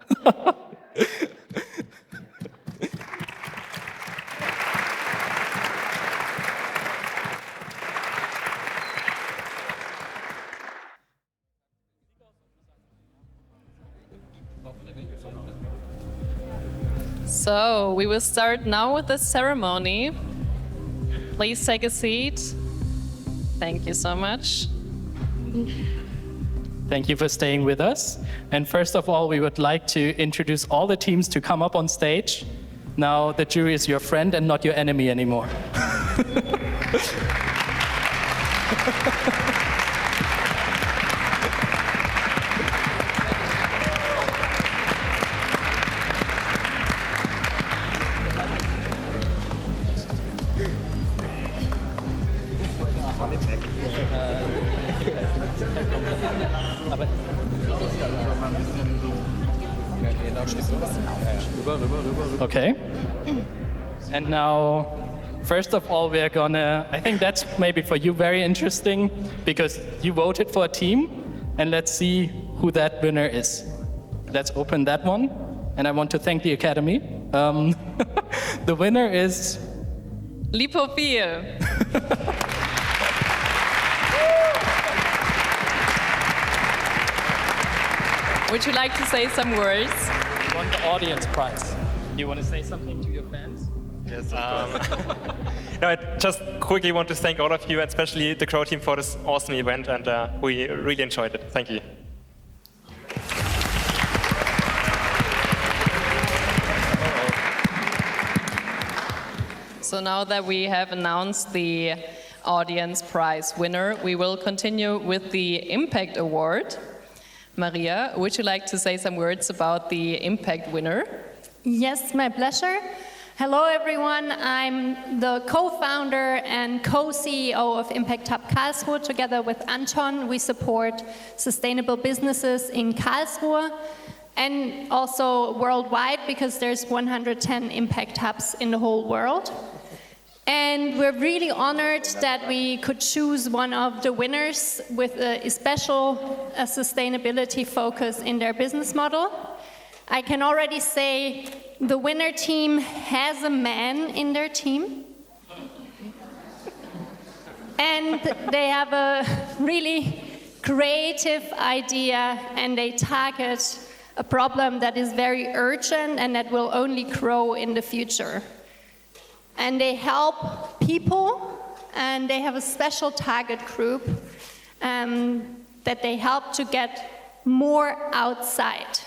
So we will start now with the ceremony. Please take a seat. Thank you so much. Thank you for staying with us. And first of all, we would like to introduce all the teams to come up on stage. Now the jury is your friend and not your enemy anymore. Okay. And now, first of all, we're gonna, I think that's maybe for you very interesting because you voted for a team, and let's see who that winner is. Let's open that one, and I want to thank the Academy. The winner is Lipophil. Would you like to say some words? You won the audience prize. You want to say something to your fans? Yes, of course. No, I just quickly want to thank all of you, and especially the Crow team, for this awesome event, and we really enjoyed it. Thank you. So now that we have announced the audience prize winner, we will continue with the Impact Award. Maria, would you like to say some words about the Impact winner? Yes, my pleasure. Hello, everyone. I'm the co-founder and co-CEO of Impact Hub Karlsruhe. Together with Anton, we support sustainable businesses in Karlsruhe. and also worldwide, because there's 110 impact hubs in the whole world. And we're really honored that we could choose one of the winners with a special sustainability focus in their business model. I can already say the winner team has a man in their team. And they have a really creative idea, and they target a problem that is very urgent and that will only grow in the future. And they help people, and they have a special target group that they help to get more outside.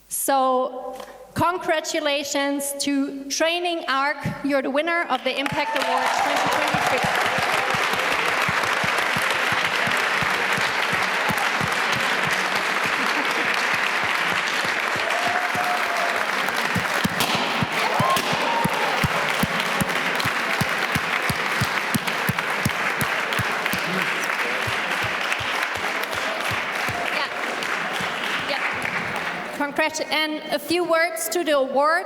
So congratulations to Training Arc. You're the winner of the Impact Award 2023. And a few words to the award.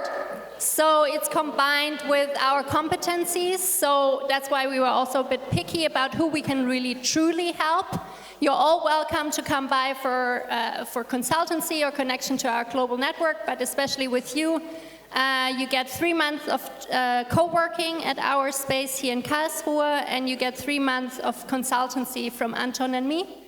So it's combined with our competencies. So that's why we were also a bit picky about who we can really truly help. You're all welcome to come by for consultancy or connection to our global network, but especially with you, you get 3 months of co-working at our space here in Karlsruhe, and you get 3 months of consultancy from Anton and me.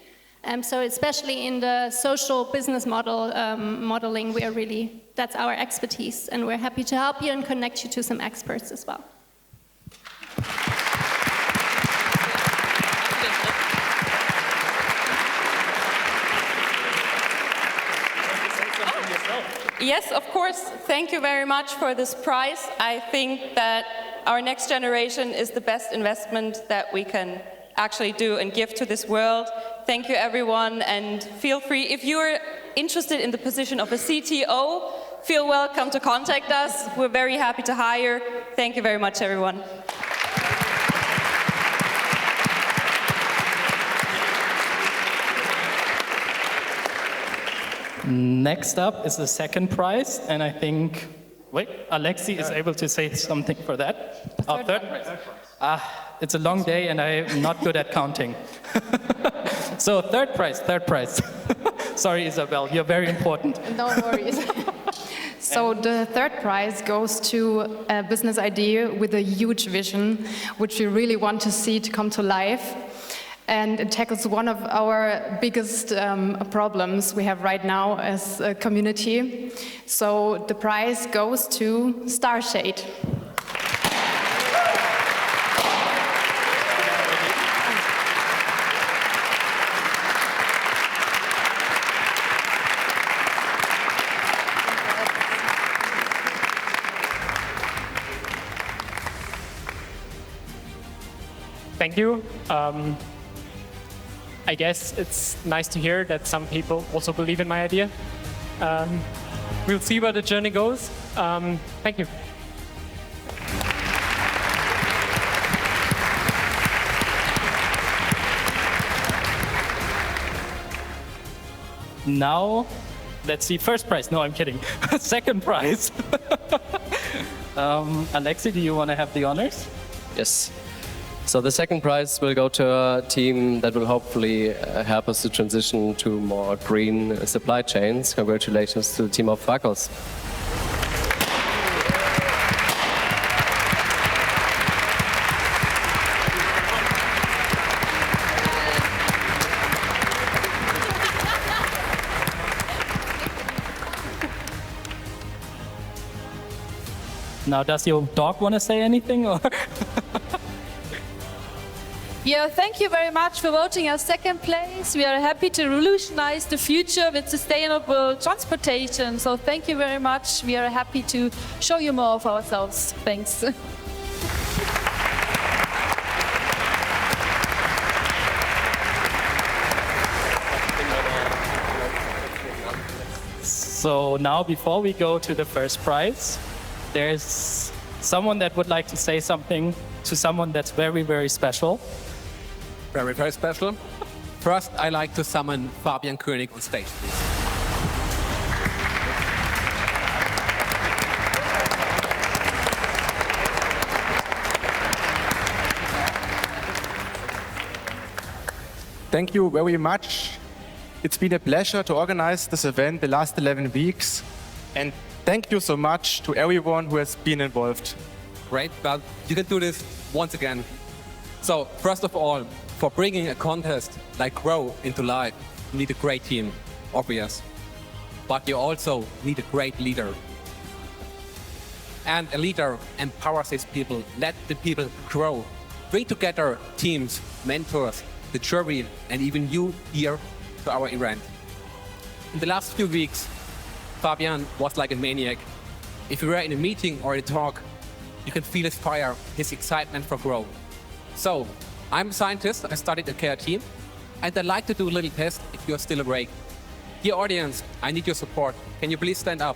So especially in the social business model modeling, we are really, that's our expertise, and we're happy to help you and connect you to some experts as well. Yes, of course. Thank you very much for this prize. I think that our next generation is the best investment that we can actually do and give to this world. Thank you, everyone, and feel free, if you're interested in the position of a CTO, feel welcome to contact us. We're very happy to hire. Thank you very much, everyone. Next up is the second prize, and I think, Alexi is able to say something for that. Third prize. It's a long day and I'm not good at counting. So third prize. Sorry, Isabel, you're very important. No worries. So the third prize goes to a business idea with a huge vision, which we really want to see to come to life. And it tackles one of our biggest problems we have right now as a community. So the prize goes to Starshade. Thank you. I guess it's nice to hear that some people also believe in my idea. We'll see where the journey goes. Thank you. Now, let's see, first prize. No, I'm kidding. Second prize. Alexi, do you want to have the honors? Yes. So the second prize will go to a team that will hopefully help us to transition to more green supply chains. Congratulations to the team of Vakos. Now, does your dog want to say anything? Or Yeah, thank you very much for voting us second place. We are happy to revolutionize the future with sustainable transportation. So thank you very much. We are happy to show you more of ourselves. Thanks. So now, before we go to the first prize, there's someone that would like to say something to someone that's very, very special. Very, very special. First, I like to summon Fabian König on stage, please. thank you very much. It's been a pleasure to organize this event the last 11 weeks. And thank you so much to everyone who has been involved. Great, but you can do this once again. So, first of all, for bringing a contest like Grow into life, you need a great team, obvious. But you also need a great leader. And a leader empowers his people, let the people grow. Bring together teams, mentors, the jury, and even you here to our event. In the last few weeks, Fabian was like a maniac. If you were in a meeting or a talk, you can feel his fire, his excitement for Grow. So, I'm a scientist, I studied at KIT, and I'd like to do a little test if you're still awake. Dear audience, I need your support. Can you please stand up?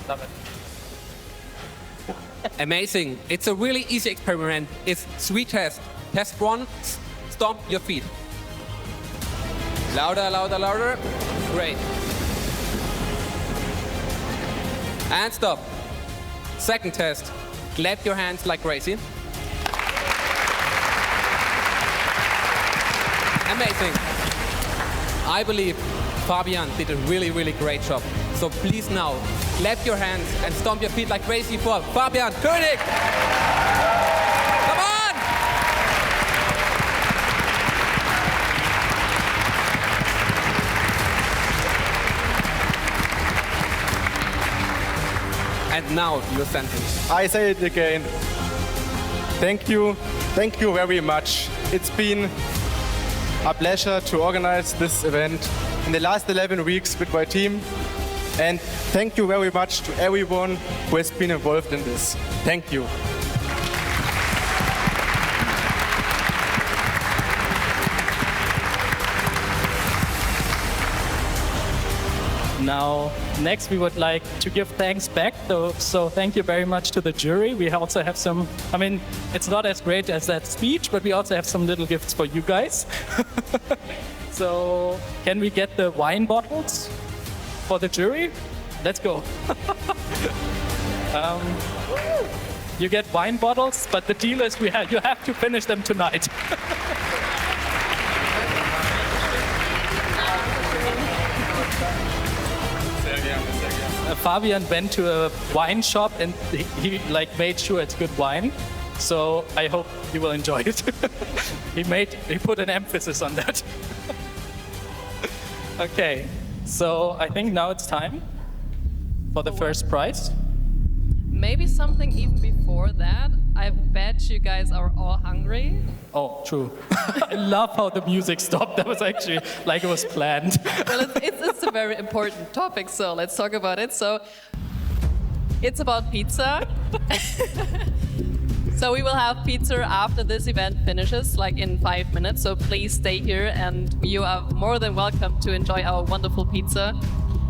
Love it. Amazing. It's a really easy experiment. It's 3 tests. Test 1, stomp your feet. Louder, louder, louder. Great. And stop. Second test, clap your hands like crazy. Amazing. I believe Fabian did a really, really great job. So please now, clap your hands and stomp your feet like crazy for Fabian König. Come on! And now your sentence. I say it again. Thank you very much. It's been a pleasure to organize this event in the last 11 weeks with my team. And thank you very much to everyone who has been involved in this. Thank you. Now, next we would like to give thanks back. So thank you very much to the jury. We also have some, I mean, it's not as great as that speech, but we also have some little gifts for you guys. So can we get the wine bottles for the jury? Let's go. You get wine bottles, but the deal is you have to finish them tonight. Fabian went to a wine shop and he made sure it's good wine. So I hope you will enjoy it. He put an emphasis on that. Okay, so I think now it's time for the first prize. Maybe something even before that. I bet you guys are all hungry. Oh, true. I love how the music stopped. That was actually like it was planned. Well, it's a very important topic, so let's talk about it. So it's about pizza. So we will have pizza after this event finishes, like in 5 minutes. So please stay here, and you are more than welcome to enjoy our wonderful pizza.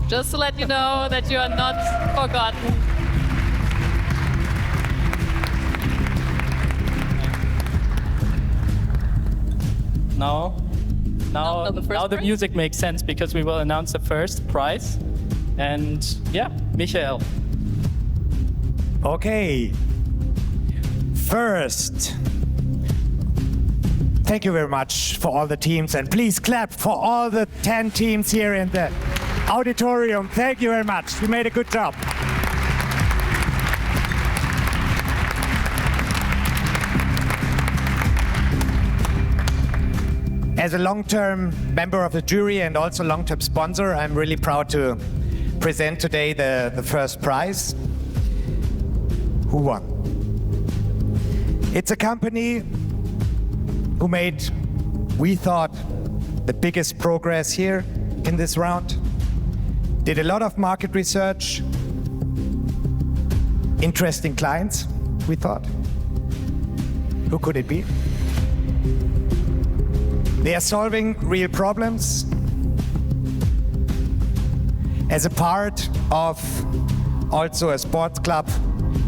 Just to let you know that you are not forgotten. Now the music makes sense because we will announce the first prize. And yeah, Michael. Okay. First, thank you very much for all the teams, and please clap for all the 10 teams here in the auditorium. Thank you very much. You made a good job. As a long-term member of the jury and also long-term sponsor, I'm really proud to present today the first prize. Who won? It's a company who made, we thought, the biggest progress here in this round. Did a lot of market research, interesting clients, we thought. Who could it be? They are solving real problems. As a part of also a sports club,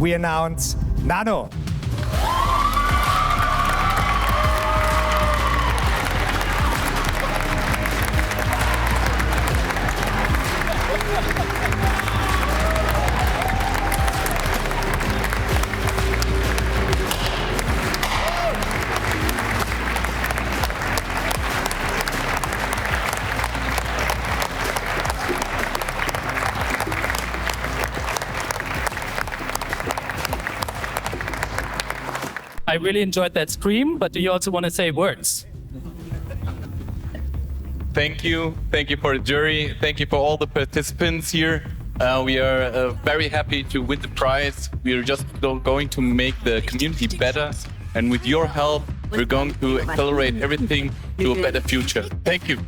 we announce Nano. I really enjoyed that scream, but do you also want to say words? Thank you. Thank you for the jury. Thank you for all the participants here. We are very happy to win the prize. We are just going to make the community better. And with your help, we're going to accelerate everything to a better future. Thank you.